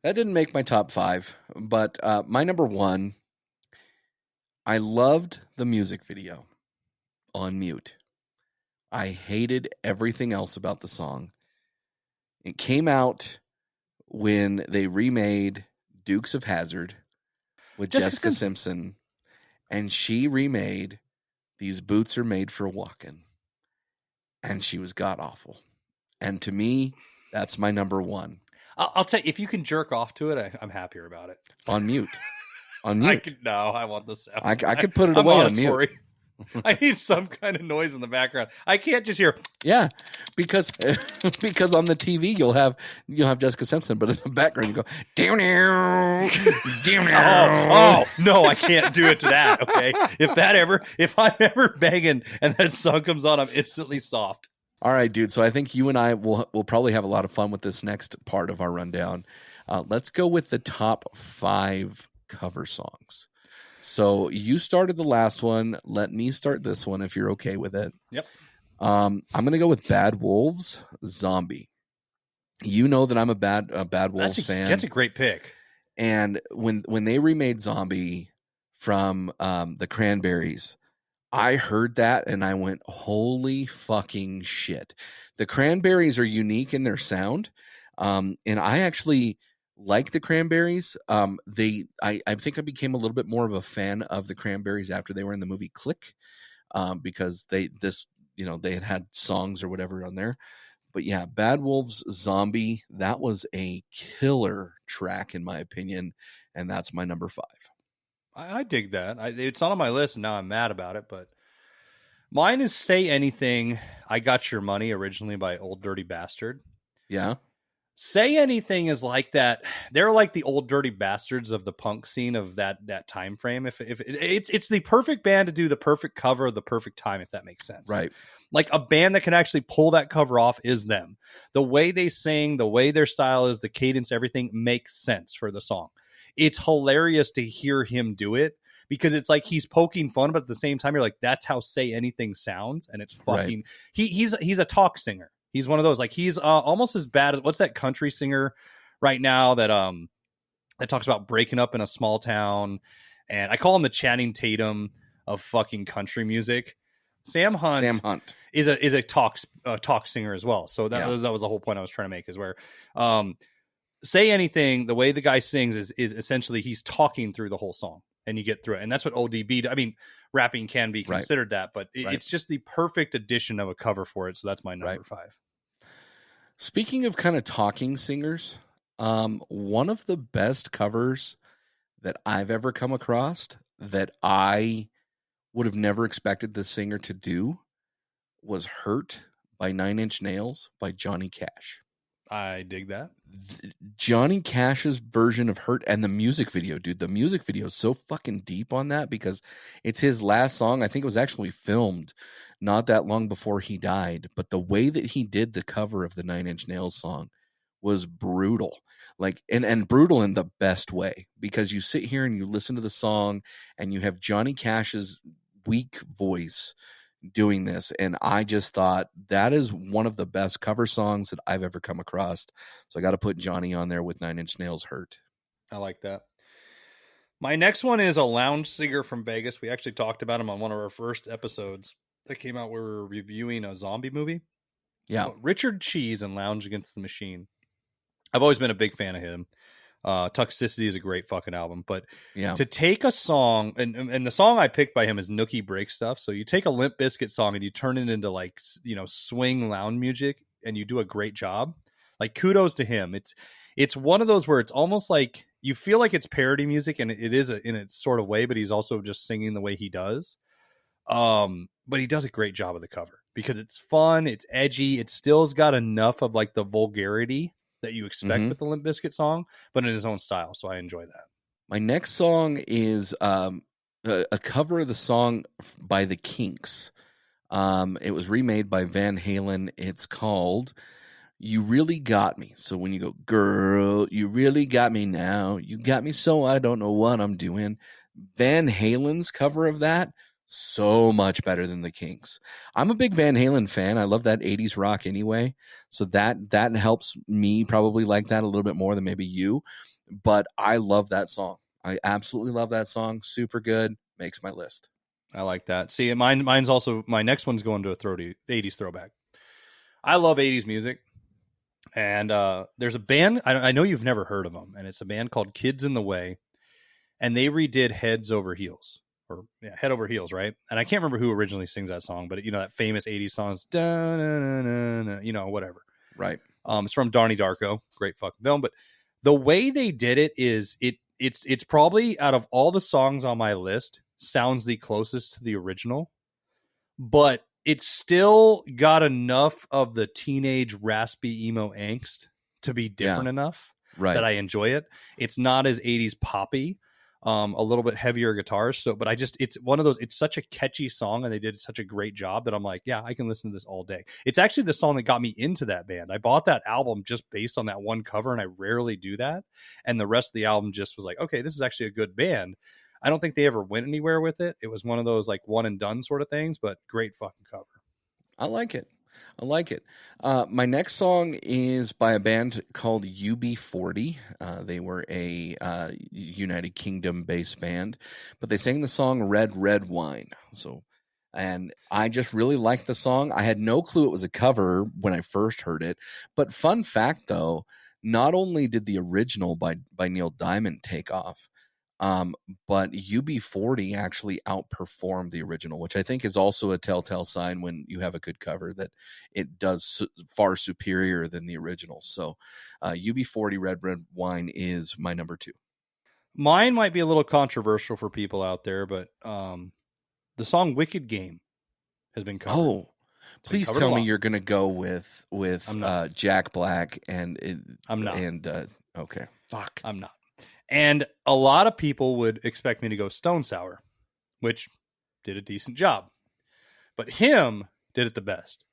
didn't make my top 5, but my number 1, I loved the music video on mute. I hated everything else about the song. It came out when they remade Dukes of Hazzard with Jessica Simpson, and she remade These Boots Are Made for Walking, and she was god-awful. And to me, that's my number 1. I'll tell you, if you can jerk off to it, I'm happier about it. On mute. On mute. I want the sound. I could put it away on mute. I need some kind of noise in the background. I can't just hear. Yeah, because on the TV you'll have Jessica Simpson, but in the background you go down there. Oh no, I can't do it to that. Okay, if I'm ever banging and that song comes on, I'm instantly soft. All right, dude. So I think you and I will probably have a lot of fun with this next part of our rundown. Let's go with the top 5 cover songs. So you started the last one. Let me start this one if you're okay with it. Yep. I'm going to go with Bad Wolves, Zombie. You know that I'm a Bad Wolves fan. That's a great pick. And when they remade Zombie from the Cranberries, I heard that and I went, holy fucking shit. The Cranberries are unique in their sound. And I actually like the Cranberries. I think I became a little bit more of a fan of the Cranberries after they were in the movie Click, because they had songs or whatever on there. But yeah, Bad Wolves Zombie, that was a killer track in my opinion, and that's my number 5. I dig that. It's not on my list, and now I'm mad about it. But mine is Say Anything, I Got Your Money, originally by Old Dirty Bastard. Yeah. Say Anything is like that. They're like the Old Dirty Bastards of the punk scene of that time frame. If it's the perfect band to do the perfect cover of the perfect time, if that makes sense. Right. Like a band that can actually pull that cover off is them. The way they sing, the way their style is, the cadence, everything makes sense for the song. It's hilarious to hear him do it because it's like he's poking fun, but at the same time, you're like, that's how Say Anything sounds. And it's fucking, right. He's a talk singer. He's one of those, like he's almost as bad as, what's that country singer right now that talks about breaking up in a small town. And I call him the Channing Tatum of fucking country music. Sam Hunt is a talk singer as well. So that was the whole point I was trying to make, is where Say Anything, the way the guy sings is essentially he's talking through the whole song, and you get through it. And that's what ODB, I mean, rapping can be considered that, but it's just the perfect addition of a cover for it. So that's my number 5. Speaking of kind of talking singers, one of the best covers that I've ever come across that I would have never expected the singer to do was Hurt by 9 Inch Nails by Johnny Cash. I dig that. Johnny Cash's version of Hurt, and the music video, dude. The music video is so fucking deep on that because it's his last song. I think it was actually filmed not that long before he died. But the way that he did the cover of the 9 Inch Nails song was brutal. Like, and brutal in the best way, because you sit here and you listen to the song and you have Johnny Cash's weak voice doing this, and I just thought that is one of the best cover songs that I've ever come across. So I got to put Johnny on there with 9 Inch Nails' Hurt. I like that. My next one is a lounge singer from Vegas. We actually talked about him on one of our first episodes that came out. We were reviewing a zombie movie. Yeah. Richard Cheese and Lounge Against the Machine. I've always been a big fan of him. Toxicity is a great fucking album, but to take a song, and the song I picked by him is Nookie Break Stuff. So you take a Limp Bizkit song and you turn it into, like, you know, swing lounge music, and you do a great job. Like, kudos to him. It's one of those where it's almost like you feel like it's parody music, and it is in its sort of way, but he's also just singing the way he does. But he does a great job of the cover because it's fun, it's edgy, it still's got enough of like the vulgarity that you expect with the Limp Bizkit song, but in his own style. So I enjoy that. My next song is a cover of the song by the Kinks. It was remade by Van Halen. It's called You Really Got Me. So when you go, girl, you really got me now. You got me so I don't know what I'm doing. Van Halen's cover of that, so much better than the Kinks. I'm a big Van Halen fan. I love that 80s rock anyway. So that helps me probably like that a little bit more than maybe you. But I love that song. I absolutely love that song. Super good. Makes my list. I like that. See, mine's also, my next one's going to a 80s throwback. I love 80s music. And there's a band, I know you've never heard of them, and it's a band called Kids in the Way. And they redid Heads Over Heels. Head Over Heels, right? And I can't remember who originally sings that song, but you know that famous 80s song, you know, whatever. Right. It's from Donnie Darko, great fucking film. But the way they did it is it's probably, out of all the songs on my list, sounds the closest to the original, but it's still got enough of the teenage raspy emo angst to be different enough that I enjoy it. It's not as 80s poppy. A little bit heavier guitars. So, but it's one of those, it's such a catchy song, and they did such a great job that I'm like, yeah, I can listen to this all day. It's actually the song that got me into that band. I bought that album just based on that one cover, and I rarely do that. And the rest of the album just was like, okay, this is actually a good band. I don't think they ever went anywhere with it. It was one of those like one and done sort of things, but great fucking cover. I like it. My next song is by a band called UB40. They were a United Kingdom-based band, but they sang the song Red, Red Wine. And I just really liked the song. I had no clue it was a cover when I first heard it. But fun fact, though, not only did the original by Neil Diamond take off, but UB40 actually outperformed the original, which I think is also a telltale sign when you have a good cover that it does far superior than the original. So UB40 Red Red Wine is my number 2. Mine might be a little controversial for people out there, but the song Wicked Game has been covered. Oh, please tell me you're going to go with Jack Black I'm not. Okay. Fuck. I'm not. And a lot of people would expect me to go Stone Sour, which did a decent job. But him did it the best.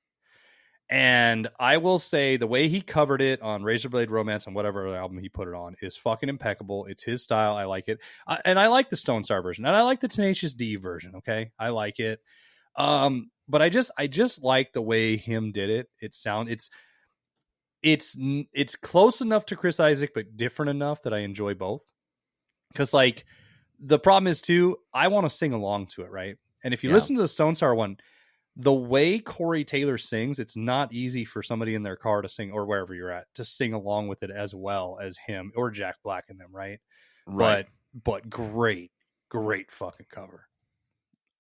And I will say the way he covered it on Razorblade Romance and whatever album he put it on is fucking impeccable. It's his style. I like it. And I like the Stone Sour version. And I like the Tenacious D version, okay? I like it. But I just like the way him did it. It's close enough to Chris Isaak, but different enough that I enjoy both. Because, like, the problem is, too, I want to sing along to it, right? And if you listen to the Stone Sour one, the way Corey Taylor sings, it's not easy for somebody in their car to sing, or wherever you're at, to sing along with it as well as him or Jack Black in them, right? Right. But great fucking cover.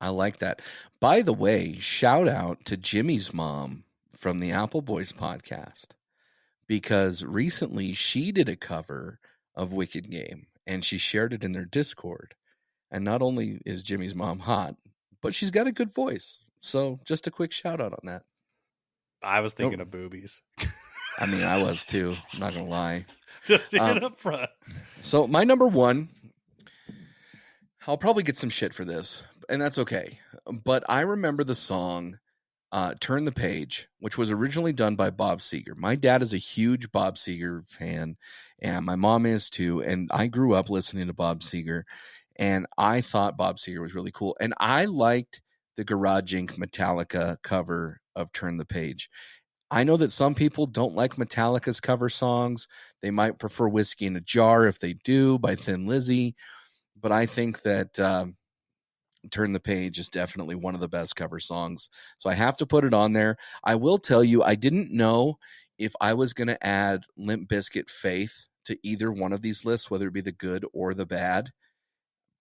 I like that. By the way, shout out to Jimmy's mom from the Apple Boys podcast, because recently she did a cover of Wicked Game and she shared it in their Discord. And not only is Jimmy's mom hot, but she's got a good voice. So just a quick shout out on that. I was thinking of boobies. I mean, I was too. I'm not going to lie. Just get up front. So my number one, I'll probably get some shit for this, and that's okay. But I remember the song Turn the Page, which was originally done by Bob Seger. My dad is a huge Bob Seger fan, and my mom is too. And I grew up listening to Bob Seger, and I thought Bob Seger was really cool. And I liked the Garage Inc. Metallica cover of Turn the Page. I know that some people don't like Metallica's cover songs. They might prefer Whiskey in a Jar if they do, by Thin Lizzy. But I think that Turn the Page is definitely one of the best cover songs. So I have to put it on there. I will tell you, I didn't know if I was going to add Limp Bizkit Faith to either one of these lists, whether it be the good or the bad,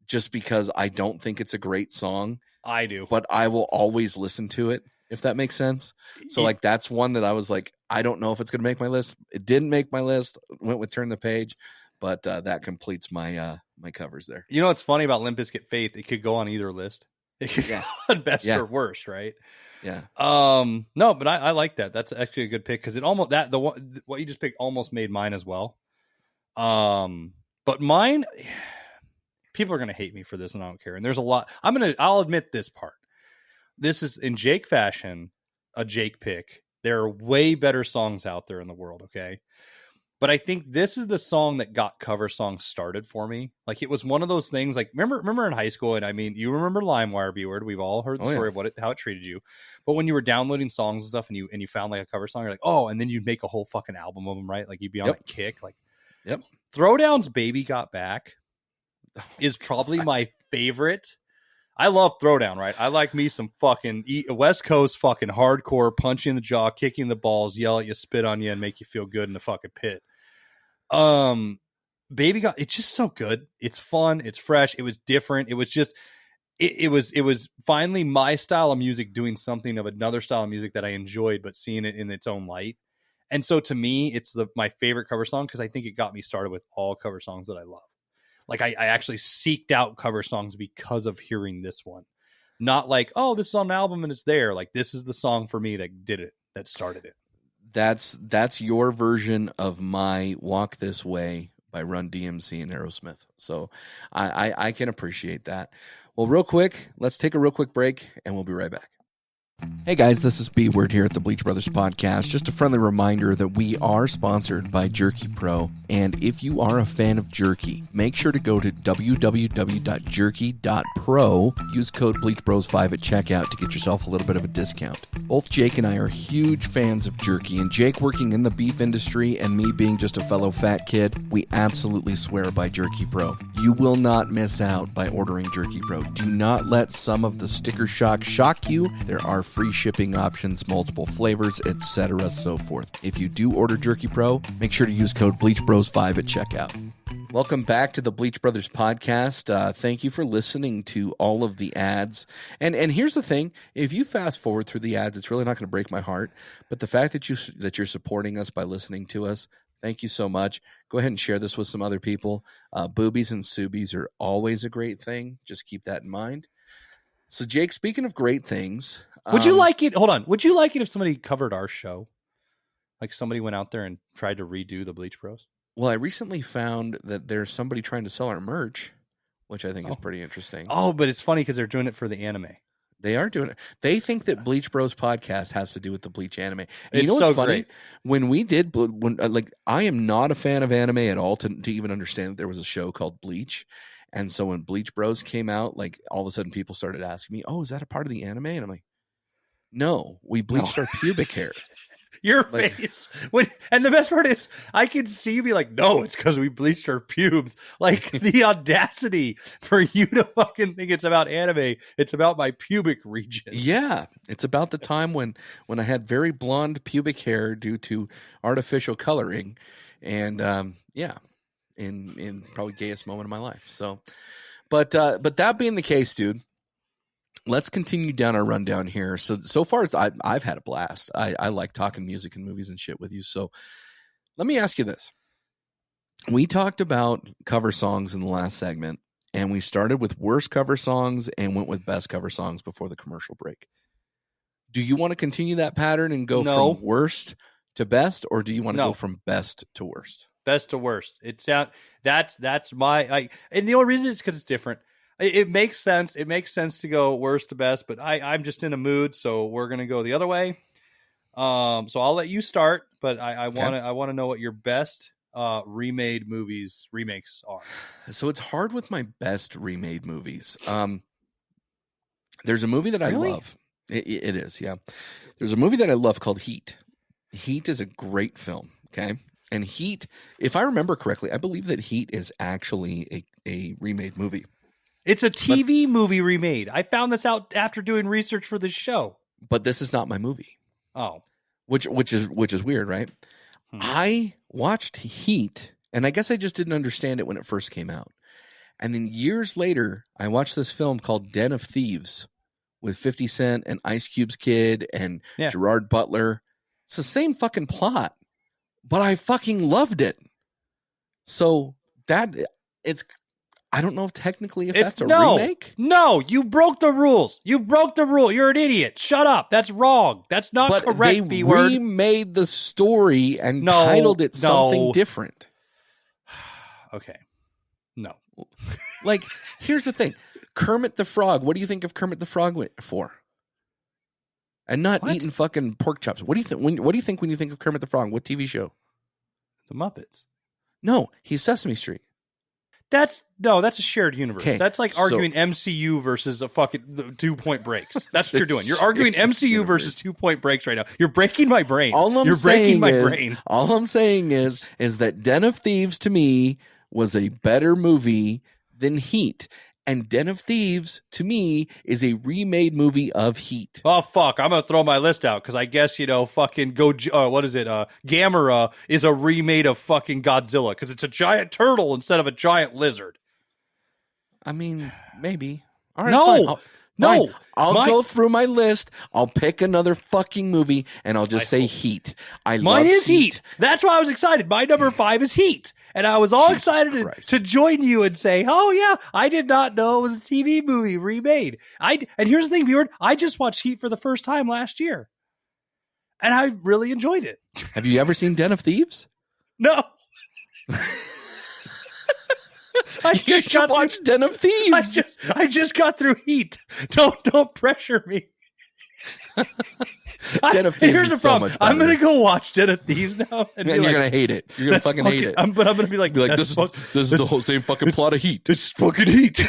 just because I don't think it's a great song. I do. But I will always listen to it, if that makes sense. So like that's one that I was like, I don't know if it's going to make my list. It didn't make my list. Went with Turn the Page, but that completes my my covers there. You know what's funny about Limp Bizkit Faith? It could go on either list. It could go on best or worst, right? Yeah. No, but I like that. That's actually a good pick because it almost what you just picked almost made mine as well. But mine, people are gonna hate me for this, and I don't care. And there's a lot. I'll admit this part. This is in Jake fashion, a Jake pick. There are way better songs out there in the world, okay? But I think this is the song that got cover songs started for me. Like it was one of those things. Like remember in high school, and I mean, you remember LimeWire, B-word. We've all heard the story of how it treated you. But when you were downloading songs and stuff, and you found like a cover song, you're like, oh, and then you'd make a whole fucking album of them, right? Like you'd be on that kick. Like, Throwdown's "Baby Got Back" is probably my favorite. I love Throwdown, right? I like me some fucking West Coast fucking hardcore, punch you in the jaw, kicking the balls, yell at you, spit on you, and make you feel good in the fucking pit. Baby Got, it's just so good. It's fun. It's fresh. It was different. It was just, it was finally my style of music doing something of another style of music that I enjoyed, but seeing it in its own light. And so to me, it's my favorite cover song because I think it got me started with all cover songs that I love. Like I actually seeked out cover songs because of hearing this one. Not like, oh, this is on an album and it's there. Like this is the song for me that did it, that started it. That's your version of my Walk This Way by Run DMC and Aerosmith. So I can appreciate that. Well, real quick, let's take a real quick break and we'll be right back. Hey guys, this is B-Word here at the Bleach Brothers Podcast. Just a friendly reminder that we are sponsored by Jerky Pro. And if you are a fan of jerky, make sure to go to www.jerky.pro. Use code BleachBros5 at checkout to get yourself a little bit of a discount. Both Jake and I are huge fans of jerky, and Jake working in the beef industry and me being just a fellow fat kid, we absolutely swear by Jerky Pro. You will not miss out by ordering Jerky Pro. Do not let some of the sticker shock you. There are free shipping options, multiple flavors, etc., so forth. If you do order Jerky Pro, make sure to use code BleachBros5 at checkout. Welcome back to the Bleach Brothers Podcast. Thank you for listening to all of the ads. And here's the thing: if you fast forward through the ads, it's really not going to break my heart. But the fact that you're supporting us by listening to us, thank you so much. Go ahead and share this with some other people. Boobies and Subies are always a great thing. Just keep that in mind. So, Jake, speaking of great things, would you like it? Hold on. Would you like it if somebody covered our show? Like somebody went out there and tried to redo the Bleach Bros? Well, I recently found that there's somebody trying to sell our merch, which I think is pretty interesting. Oh, but it's funny because they're doing it for the anime. They are doing it. They think that Bleach Bros podcast has to do with the Bleach anime. And it's you know what's so funny? Great. When we did, I am not a fan of anime at all to even understand that there was a show called Bleach. And so when Bleach Bros came out, like all of a sudden people started asking me, "Oh, is that a part of the anime?" And I'm like, "No, we bleached our pubic hair." Your Like- face. And the best part is, I can see you be like, no, it's because we bleached our pubes. Like, the audacity for you to fucking think it's about anime. It's about my pubic region. Yeah, it's about the time when I had very blonde pubic hair due to artificial coloring, and yeah, in probably gayest moment of my life. So, but that being the case, dude, let's continue down our rundown here. So far, I've had a blast. I like talking music and movies and shit with you. So let me ask you this: we talked about cover songs in the last segment, and we started with worst cover songs and went with best cover songs before the commercial break. Do you want to continue that pattern and go No. from worst to best, or do you want to No. go from best to worst? Best to worst. That's my and the only reason is because it's different. It makes sense. It makes sense to go worst to best, but I'm just in a mood, so we're gonna go the other way. So I'll let you start, but I want to know what your best remade remakes are. So it's hard with my best remade movies. There's a movie that I Really? love. It is, yeah. There's a movie that I love called Heat. Heat is a great film, okay? And Heat, if I remember correctly, I believe that Heat is actually a remade movie. It's a TV movie remade. I found this out after doing research for this show. But this is not my movie. Oh, Which is weird, right? I watched Heat, and I guess I just didn't understand it when it first came out. And then years later, I watched this film called Den of Thieves with 50 Cent and Ice Cube's kid and Gerard Butler. It's the same fucking plot, but I fucking loved it. So I don't know if technically that's a remake. No, you broke the rules. You broke the rule. You're an idiot. Shut up. That's wrong. That's not But correct, they B-word. remade the story and titled it something different. Okay. No. Like, here's the thing. Kermit the Frog. What do you think of Kermit the Frog for? And not What? eating fucking pork chops. What do you think? What do you think when you think of Kermit the Frog? What TV show? The Muppets. No, he's Sesame Street. That's a shared universe. Okay, That's like arguing MCU versus a fucking 2 Point Breaks. That's what you're doing. You're arguing MCU versus 2 Point Breaks right now. You're breaking my brain. You're breaking my brain. All I'm saying is that Den of Thieves to me was a better movie than Heat. And Den of Thieves, to me, is a remade movie of Heat. Oh, fuck. I'm going to throw my list out because I guess, fucking what is it? Gamera is a remade of fucking Godzilla because it's a giant turtle instead of a giant lizard. I mean, maybe. All right, No. fine. I'll go through my list. I'll pick another fucking movie, and I'll just say Heat. Mine is Heat. That's why I was excited. My number 5 is Heat. And I was all Jesus excited Christ. to join you and say, oh, yeah, I did not know it was a TV movie remade. And here's the thing, Bjorn, I just watched Heat for the first time last year. And I really enjoyed it. Have you ever seen Den of Thieves? No. You should watch Den of Thieves. I just got through Heat. Don't pressure me. Den of Thieves Here's the is so problem. much better. I'm gonna go watch Den of Thieves now, and you're gonna hate it. You're gonna fucking hate it. But I'm gonna be like, This is the whole same fucking plot of Heat. This is fucking Heat.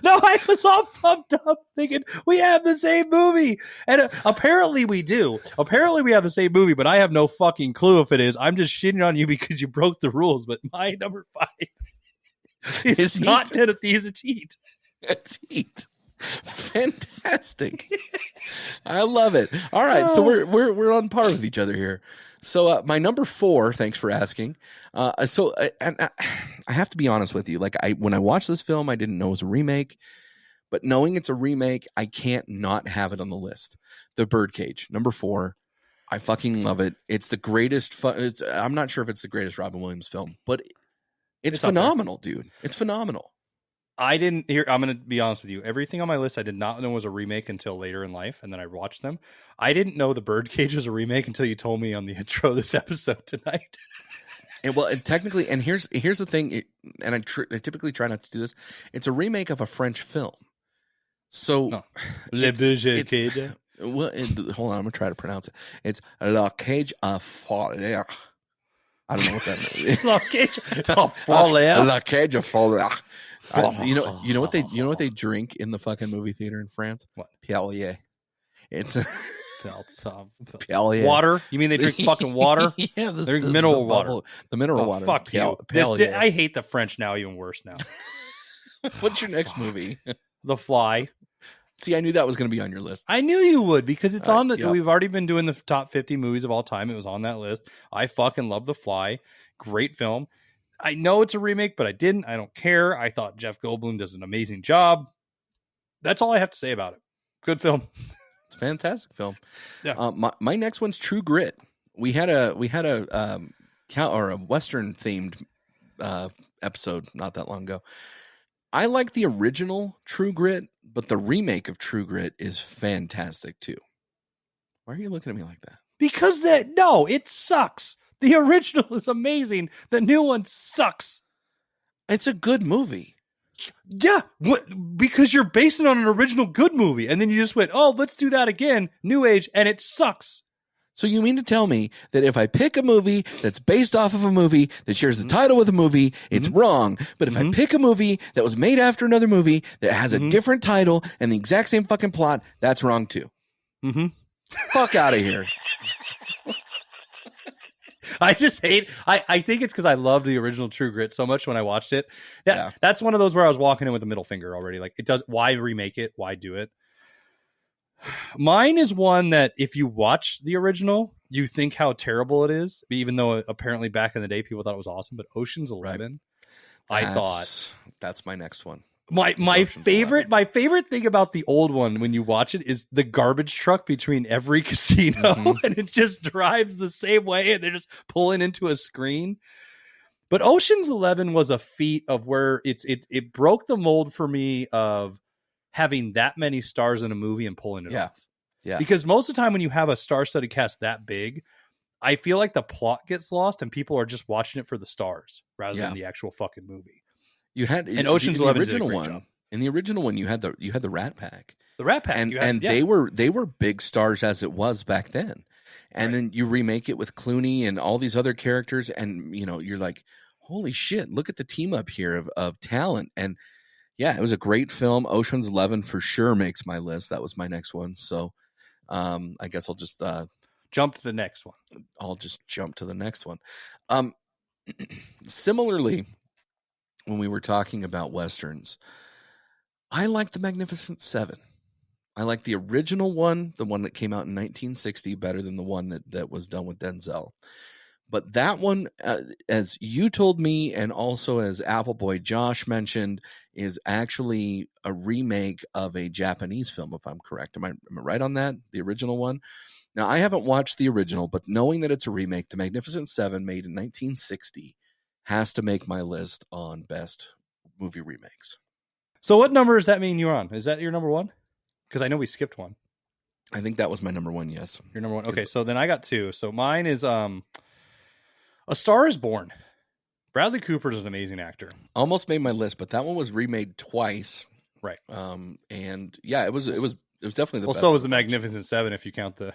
No, I was all pumped up thinking we have the same movie. And apparently we do. Apparently we have the same movie, but I have no fucking clue if it is. I'm just shitting on you because you broke the rules. But my number 5 is not Den of Thieves, it's Heat. It's Heat. Fantastic. I love it. All right, so we're on par with each other here. So my number 4, thanks for asking. And I have to be honest with you. Like when I watched this film, I didn't know it was a remake, but knowing it's a remake, I can't not have it on the list. The Birdcage, number 4. I fucking love it. It's the greatest. I'm not sure if it's the greatest Robin Williams film, but it's phenomenal, dude. It's phenomenal. I'm going to be honest with you. Everything on my list I did not know was a remake until later in life, and then I watched them. I didn't know The Birdcage was a remake until you told me on the intro of this episode tonight. Technically, and here's the thing, and I typically try not to do this. It's a remake of a French film. So, Le Birdcage. Hold on, I'm going to try to pronounce it. It's La Cage à Folie. I don't know what that means. La Cage à Folie. La Cage à Folie. You know what they drink in the fucking movie theater in France? What? Perrier. It's Hell yeah. Water? You mean they drink fucking water? Yeah, They drink mineral water. The mineral water. Fuck you. I hate the French now even worse now. What's your next movie? The Fly. See, I knew that was going to be on your list. I knew you would because it's on the. Yep. We've already been doing the top 50 movies of all time. It was on that list. I fucking love The Fly. Great film. I know it's a remake, but I didn't. I don't care. I thought Jeff Goldblum does an amazing job. That's all I have to say about it. Good film. It's a fantastic film. Yeah. My next one's True Grit. We had a Western themed episode not that long ago. I like the original True Grit, but the remake of True Grit is fantastic too. Why are you looking at me like that? Because it sucks. The original is amazing. The new one sucks. It's a good movie. Yeah, because you're based it on an original good movie, and then you just went, oh, let's do that again, New Age, and it sucks. So you mean to tell me that if I pick a movie that's based off of a movie that shares the title with a movie, it's wrong. But if I pick a movie that was made after another movie that has a different title and the exact same fucking plot, that's wrong too. Fuck out of here. I just hate. I think it's because I loved the original True Grit so much when I watched it. That's one of those where I was walking in with a middle finger already. Like, it does. Why remake it? Why do it? Mine is one that if you watch the original, you think how terrible it is, even though apparently back in the day people thought it was awesome. But Ocean's 11, I thought that's my next one. My favorite thing about the old one when you watch it is the garbage truck between every casino, and it just drives the same way, and they're just pulling into a screen. But Ocean's 11 was a feat of where it broke the mold for me of having that many stars in a movie and pulling it off. Yeah. Because most of the time when you have a star-studded cast that big, I feel like the plot gets lost and people are just watching it for the stars rather than the actual fucking movie. You had and Ocean's 11 original one. In the original one, you had the Rat Pack. The Rat Pack, and they were big stars as it was back then. And then you remake it with Clooney and all these other characters, and you're like, holy shit! Look at the team up here of talent. And yeah, it was a great film. Ocean's 11 for sure makes my list. That was my next one. So I guess I'll just jump to the next one. I'll just jump to the next one. Similarly, when we were talking about Westerns, I like The Magnificent Seven. I like the original one, the one that came out in 1960, better than the one that was done with Denzel. But that one, as you told me, and also as Appleboy Josh mentioned, is actually a remake of a Japanese film, if I'm correct. Am I right on that? The original one? Now, I haven't watched the original, but knowing that it's a remake, The Magnificent Seven, made in 1960, has to make my list on best movie remakes. So what number does that mean you're on? Is that your number one? Because I know we skipped one. I think that was my number one, yes. Your number one? Okay, so then I got two. So mine is A Star is Born. Bradley Cooper is an amazing actor. Almost made my list, but that one was remade twice. Right. And yeah, it was definitely the best. So was The Magnificent Seven if you count the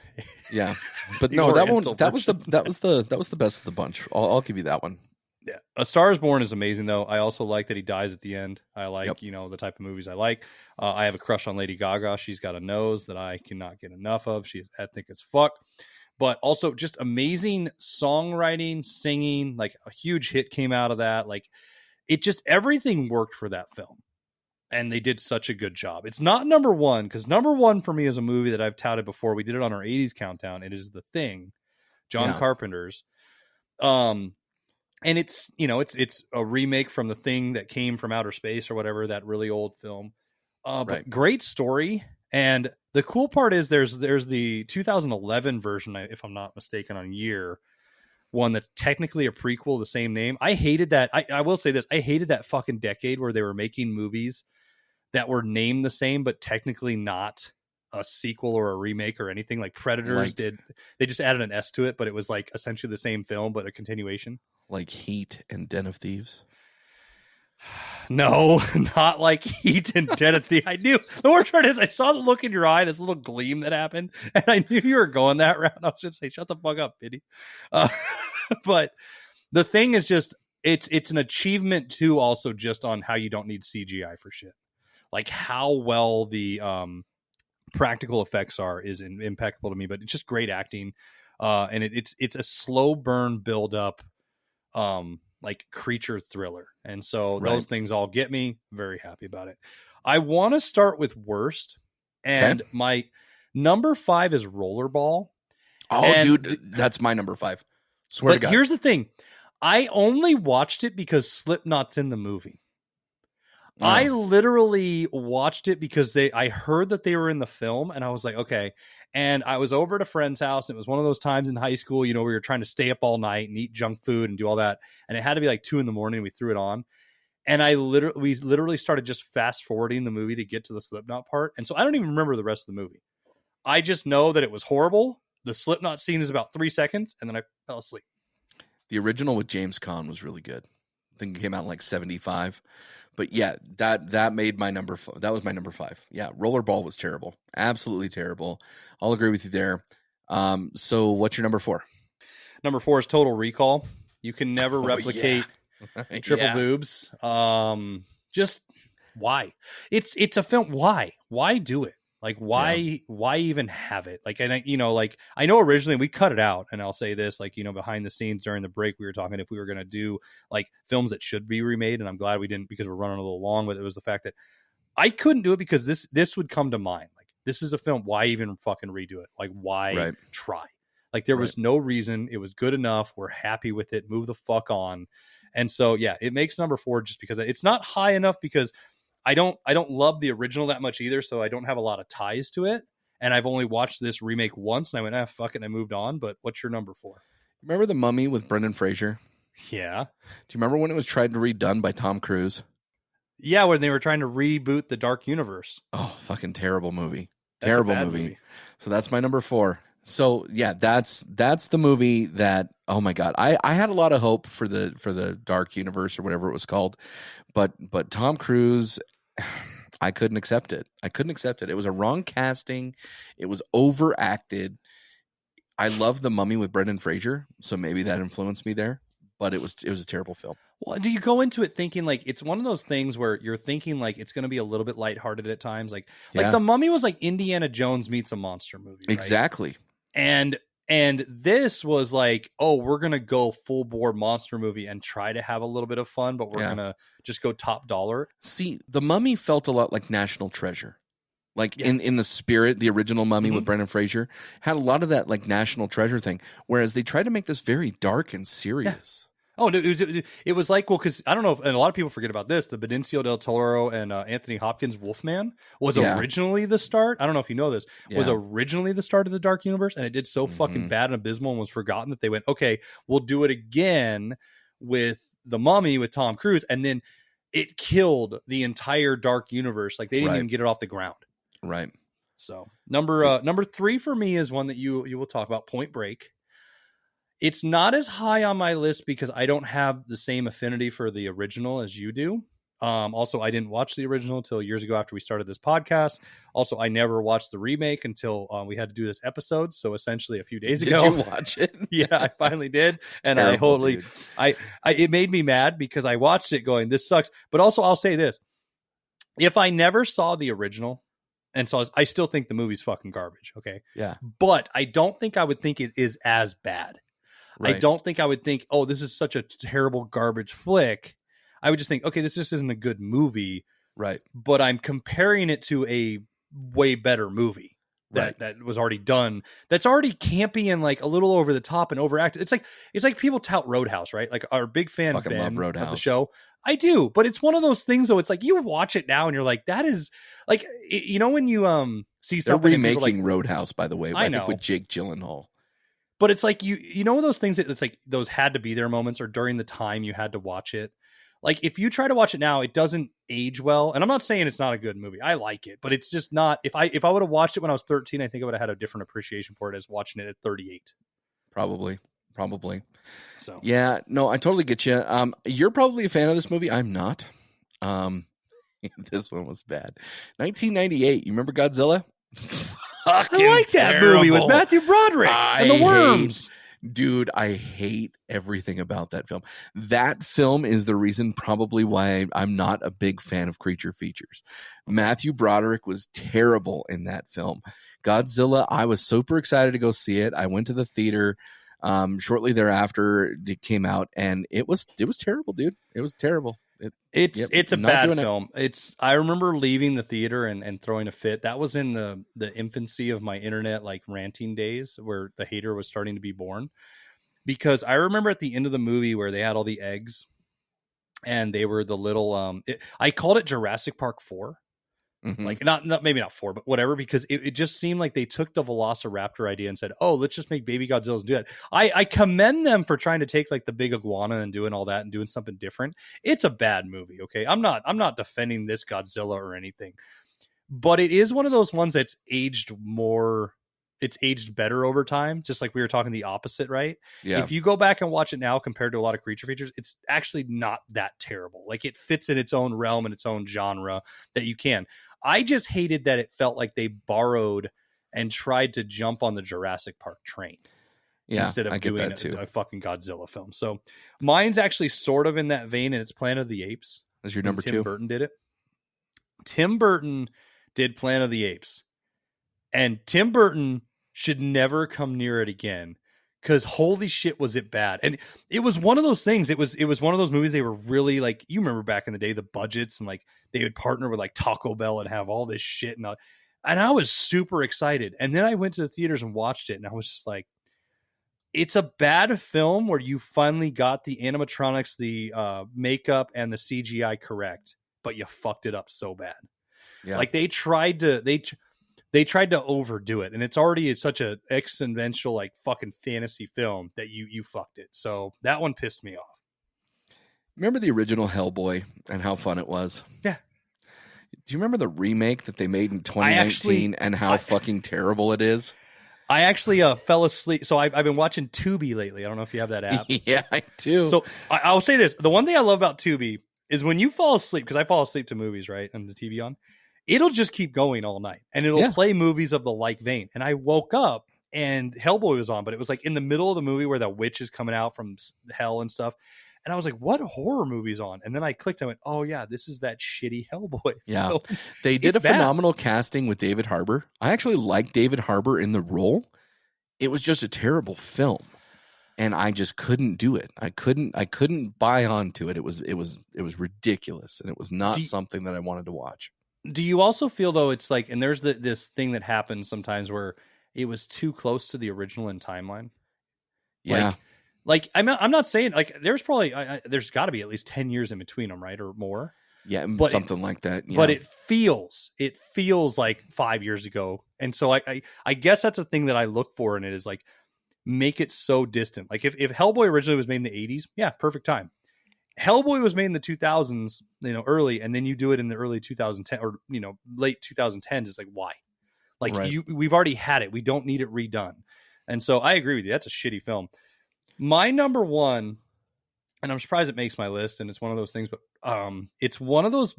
yeah. But no, that one that was the best of the bunch. I'll give you that one. Yeah. A Star is Born is amazing though. I also like that he dies at the end. I like, the type of movies I like. I have a crush on Lady Gaga. She's got a nose that I cannot get enough of. She is ethnic as fuck. But also just amazing songwriting, singing, like a huge hit came out of that. Like it just, everything worked for that film. And they did such a good job. It's not number one, because number one for me is a movie that I've touted before. We did it on our 80s countdown. It is The Thing, John Carpenter's. And it's, it's a remake from The Thing that came from outer space or whatever, that really old film. But great story. And the cool part is there's the 2011 version, if I'm not mistaken, on year one that's technically a prequel, the same name. I hated that. I will say this. I hated that fucking decade where they were making movies that were named the same, but technically not a sequel or a remake or anything. Like Predators did. They just added an S to it, but it was like essentially the same film, but a continuation. Like Heat and Den of Thieves. No, not like Heat and Den of Thieves. I knew the worst part is I saw the look in your eye, this little gleam that happened, and I knew you were going that route. I was just saying, shut the fuck up, Biddy. But The Thing is just, it's an achievement too, also just on how you don't need CGI for shit. Like how well the practical effects is impeccable to me, but it's just great acting. And it's a slow burn build up, like creature thriller. And so those things all get me very happy about it. I want to start with worst, and my number 5 is Rollerball. Oh, And dude, that's my number 5. Swear to God. Here's the thing. I only watched it because Slipknot's in the movie. Oh. I literally watched it because I heard that they were in the film, and I was like, okay. And I was over at a friend's house, and it was one of those times in high school, you know, where you're trying to stay up all night and eat junk food and do all that. And it had to be like 2 a.m. and we threw it on. And we literally started just fast forwarding the movie to get to the Slipknot part. And so I don't even remember the rest of the movie. I just know that it was horrible. The Slipknot scene is about 3 seconds, and then I fell asleep. The original with James Caan was really good. I think it came out in like 75. But yeah, that made my number. That was my number 5. Yeah, Rollerball was terrible. Absolutely terrible. I'll agree with you there. So what's your number 4? Number 4 is Total Recall. You can never replicate triple boobs. Just why? It's a film. Why do it? Like, why even have it? Like, and I know originally we cut it out, and I'll say this, like, behind the scenes during the break, we were talking if we were going to do like films that should be remade. And I'm glad we didn't, because we're running a little long, but it was the fact that I couldn't do it because this would come to mind. Like, this is a film. Why even fucking redo it? Like, why try? Like, there was no reason. It was good enough. We're happy with it. Move the fuck on. And so, yeah, it makes number 4 just because it's not high enough, because I don't love the original that much either, so I don't have a lot of ties to it. And I've only watched this remake once, and I went, fuck it, and I moved on. But what's your number 4? Remember The Mummy with Brendan Fraser? Yeah. Do you remember when it was tried to redone by Tom Cruise? Yeah, when they were trying to reboot the Dark Universe. Oh, fucking terrible movie. That's terrible a bad movie. So that's my number 4. So yeah, that's the movie that, oh my God, I had a lot of hope for the Dark Universe or whatever it was called, but Tom Cruise, I couldn't accept it. It was a wrong casting. It was overacted. I love The Mummy with Brendan Fraser, so maybe that influenced me there, but it was a terrible film. Well, do you go into it thinking like it's one of those things where you're thinking like it's going to be a little bit lighthearted at times? Like The Mummy was like Indiana Jones meets a monster movie. Right? Exactly. And this was like, oh, we're going to go full bore monster movie and try to have a little bit of fun, but we're going to just go top dollar. See, The Mummy felt a lot like National Treasure. Like in the spirit, the original Mummy with Brendan Fraser had a lot of that like National Treasure thing, whereas they tried to make this very dark and serious. Oh, no, it was like, well, because I don't know, and a lot of people forget about this, the Benicio del Toro and Anthony Hopkins Wolfman was originally the start. I don't know if you know this, was originally the start of the Dark Universe, and it did so fucking bad and abysmal and was forgotten that they went, okay, we'll do it again with The Mummy with Tom Cruise, and then it killed the entire Dark Universe. Like, they didn't even get it off the ground. Right. So number 3 for me is one that you will talk about, Point Break. It's not as high on my list because I don't have the same affinity for the original as you do. Also, I didn't watch the original until years ago after we started this podcast. Also, I never watched the remake until we had to do this episode. So essentially a few days ago. Did you watch it? Yeah, I finally did. And terrible, it made me mad because I watched it going, this sucks. But also I'll say this. If I never saw the original, and so I still think the movie's fucking garbage. Okay. Yeah. But I don't think I would think it is as bad. Right. I don't think I would think, oh, this is such a terrible garbage flick. I would just think, okay, this just isn't a good movie. Right. But I'm comparing it to a way better movie that was already done. That's already campy and like a little over the top and overacted. It's like people tout Roadhouse, right? Like our big fan fucking Ben love Roadhouse. Of the show. I do, but it's one of those things though. It's like you watch it now and you're like, that is like, when you see something. They're remaking Roadhouse, by the way. I think with Jake Gyllenhaal. But it's like you know those things that it's like those had to be there moments or during the time you had to watch it. Like if you try to watch it now, it doesn't age well. And I'm not saying it's not a good movie. I like it, but it's just not. If I would have watched it when I was 13, I think I would have had a different appreciation for it as watching it at 38. Probably. So yeah, no, I totally get you. You're probably a fan of this movie. I'm not. This one was bad. 1998. You remember Godzilla? I like that movie with Matthew Broderick and the worms. Dude, I hate everything about that film. That film is the reason probably why I'm not a big fan of creature features. Matthew Broderick was terrible in that film. Godzilla, I was super excited to go see it. I went to the theater shortly thereafter it came out, and it was terrible, dude. It was terrible. It's a bad film. I remember leaving the theater and throwing a fit. That was in the infancy of my internet like ranting days, where the hater was starting to be born. Because I remember at the end of the movie where they had all the eggs, and they were the little I called it Jurassic Park 4. Mhm. Like not maybe not 4, but whatever, because it just seemed like they took the Velociraptor idea and said, oh, let's just make baby Godzillas and do that. I commend them for trying to take like the big iguana and doing all that and doing something different. It's a bad movie. Okay. I'm not defending this Godzilla or anything, but it is one of those ones that's aged better over time. Just like we were talking the opposite, right? Yeah. If you go back and watch it now compared to a lot of creature features, it's actually not that terrible. Like it fits in its own realm and its own genre that you can. I just hated that it felt like they borrowed and tried to jump on the Jurassic Park train instead of doing a fucking Godzilla film. So mine's actually sort of in that vein, and it's Planet of the Apes. That's your number 2. Tim Burton did it. Tim Burton did Planet of the Apes, and Tim Burton should never come near it again, because holy shit was it bad. And it was one of those things. It was one of those movies they were really like, you remember back in the day, the budgets, and like they would partner with like Taco Bell and have all this shit. And I was super excited. And then I went to the theaters and watched it, and I was just like, it's a bad film where you finally got the animatronics, the makeup, and the CGI correct, but you fucked it up so bad. Yeah. Like they tried to overdo it, and it's such a exponential like fucking fantasy film that you fucked it. So that one pissed me off. Remember the original Hellboy and how fun it was? Yeah. Do you remember the remake that they made in 2019 and how fucking terrible it is? I actually fell asleep. So I've been watching Tubi lately. I don't know if you have that app. Yeah, I do. So I'll say this. The one thing I love about Tubi is when you fall asleep, because I fall asleep to movies, right? And the TV on. It'll just keep going all night, and it'll play movies of the like vein. And I woke up and Hellboy was on, but it was like in the middle of the movie where the witch is coming out from hell and stuff. And I was like, what horror movie's on? And then I clicked, I went, oh yeah, this is that shitty Hellboy. Yeah. They did a phenomenal casting with David Harbour. I actually liked David Harbour in the role. It was just a terrible film, and I just couldn't do it. I couldn't buy onto it. It was ridiculous, and it was not something that I wanted to watch. Do you also feel though it's like, and there's this thing that happens sometimes where it was too close to the original in timeline? Yeah. Like I'm not saying like there's probably there's got to be at least 10 years in between them, right, or more. Yeah, but something like that. Yeah. But it feels like 5 years ago, and so I guess that's a thing that I look for in it is like make it so distant. Like if Hellboy originally was made in the 80s, yeah, perfect time. Hellboy was made in the 2000s, early, and then you do it in the early 2010 or late 2010s. It's like, why? Like we've already had it. We don't need it redone. And so I agree with you. That's a shitty film. My number one, and I'm surprised it makes my list, and it's one of those things, but it's one of those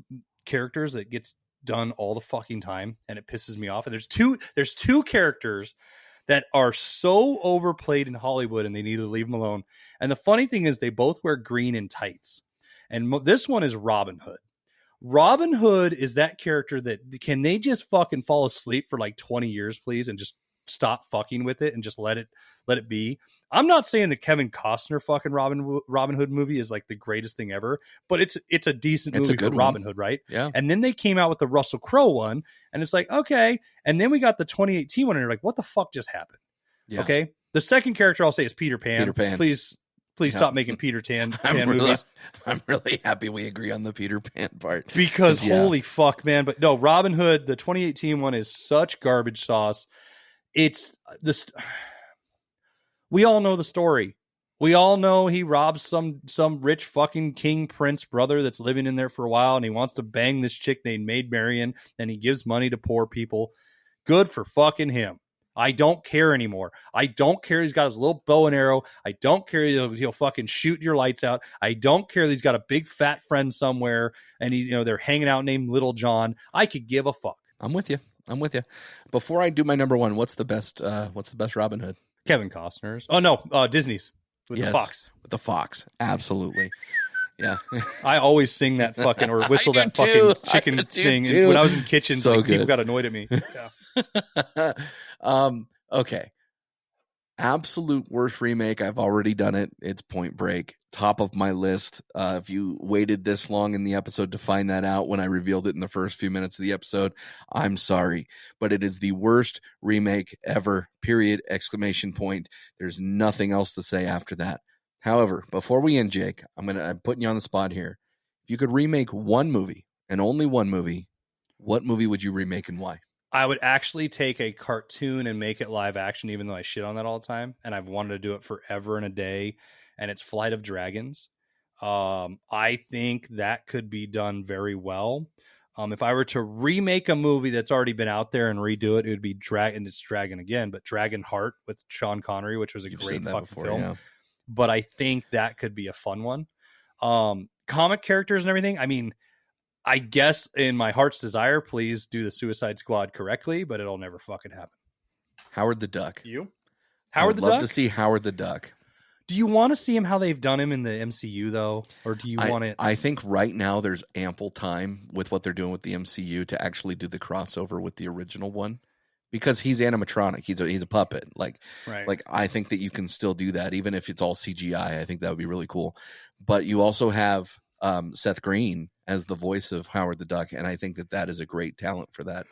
characters that gets done all the fucking time, and it pisses me off. And there's two characters that are so overplayed in Hollywood, and they need to leave them alone. And the funny thing is they both wear green and tights. And this one is Robin Hood. Robin Hood is that character that can they just fucking fall asleep for like 20 years, please, and just stop fucking with it and just let it be. I'm not saying the Kevin Costner fucking Robin Hood movie is like the greatest thing ever, but it's a decent movie for Robin Hood, right? Yeah. And then they came out with the Russell Crowe one, and it's like, okay. And then we got the 2018 one, and you're like, what the fuck just happened? Yeah. Okay. The second character I'll say is Peter Pan. Peter Pan. Please stop making Peter Pan movies. I'm really happy we agree on the Peter Pan part. Because holy fuck, man. But no, Robin Hood, the 2018 one is such garbage sauce. It's we all know the story. We all know he robs some rich fucking king prince brother that's living in there for a while, and he wants to bang this chick named Maid Marian, and he gives money to poor people. Good for fucking him. I don't care anymore. I don't care he's got his little bow and arrow. I don't care he'll fucking shoot your lights out. I don't care that he's got a big fat friend somewhere and they're hanging out named Little John. I could give a fuck. I'm with you. Before I do my number one, what's the best Robin Hood? Kevin Costner's. Oh no, Disney's with the fox. With the fox, absolutely. Yeah, I always sing that fucking or whistle that too. fucking chicken thing too. when I was in kitchens. So Like, people good. got annoyed at me. Yeah. Okay. Absolute worst remake. I've already done it. It's Point Break. Top of my list. If you waited this long in the episode to find that out when I revealed it in the first few minutes of the episode, I'm sorry. But it is the worst remake ever. Period. Exclamation point. There's nothing else to say after that. However, before we end, Jake, I'm putting you on the spot here. If you could remake one movie and only one movie, what movie would you remake and why? I would actually take a cartoon and make it live action, even though I shit on that all the time. And I've wanted to do it forever and a day. And it's Flight of Dragons. I think that could be done very well. If I were to remake a movie that's already been out there and redo it, it would be Dragon. It's Dragon again, but Dragon Heart with Sean Connery, which was a great fucking film. Yeah. But I think that could be a fun one. Comic characters and everything. I mean, I guess in my heart's desire, please do the Suicide Squad correctly, but it'll never fucking happen. Howard the Duck. You? Howard the Duck? I would love to see Howard the Duck. Do you want to see him how they've done him in the MCU, though? Or do you want it? I think right now there's ample time with what they're doing with the MCU to actually do the crossover with the original one. Because he's animatronic. He's a puppet. Like I think that you can still do that, even if it's all CGI. I think that would be really cool. But you also have Seth Green as the voice of Howard the Duck, and I think that is a great talent for that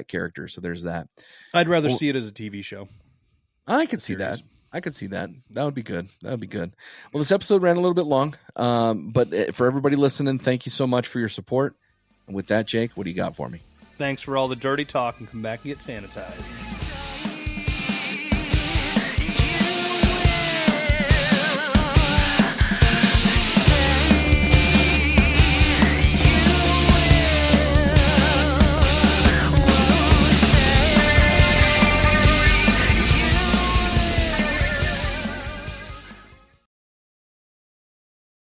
character. So there's that. I'd rather see it as a TV show. I could see that. That would be good. Well, this episode ran a little bit long, but for everybody listening, thank you so much for your support. And with that, Jake, what do you got for me? Thanks for all the dirty talk, and come back and get sanitized.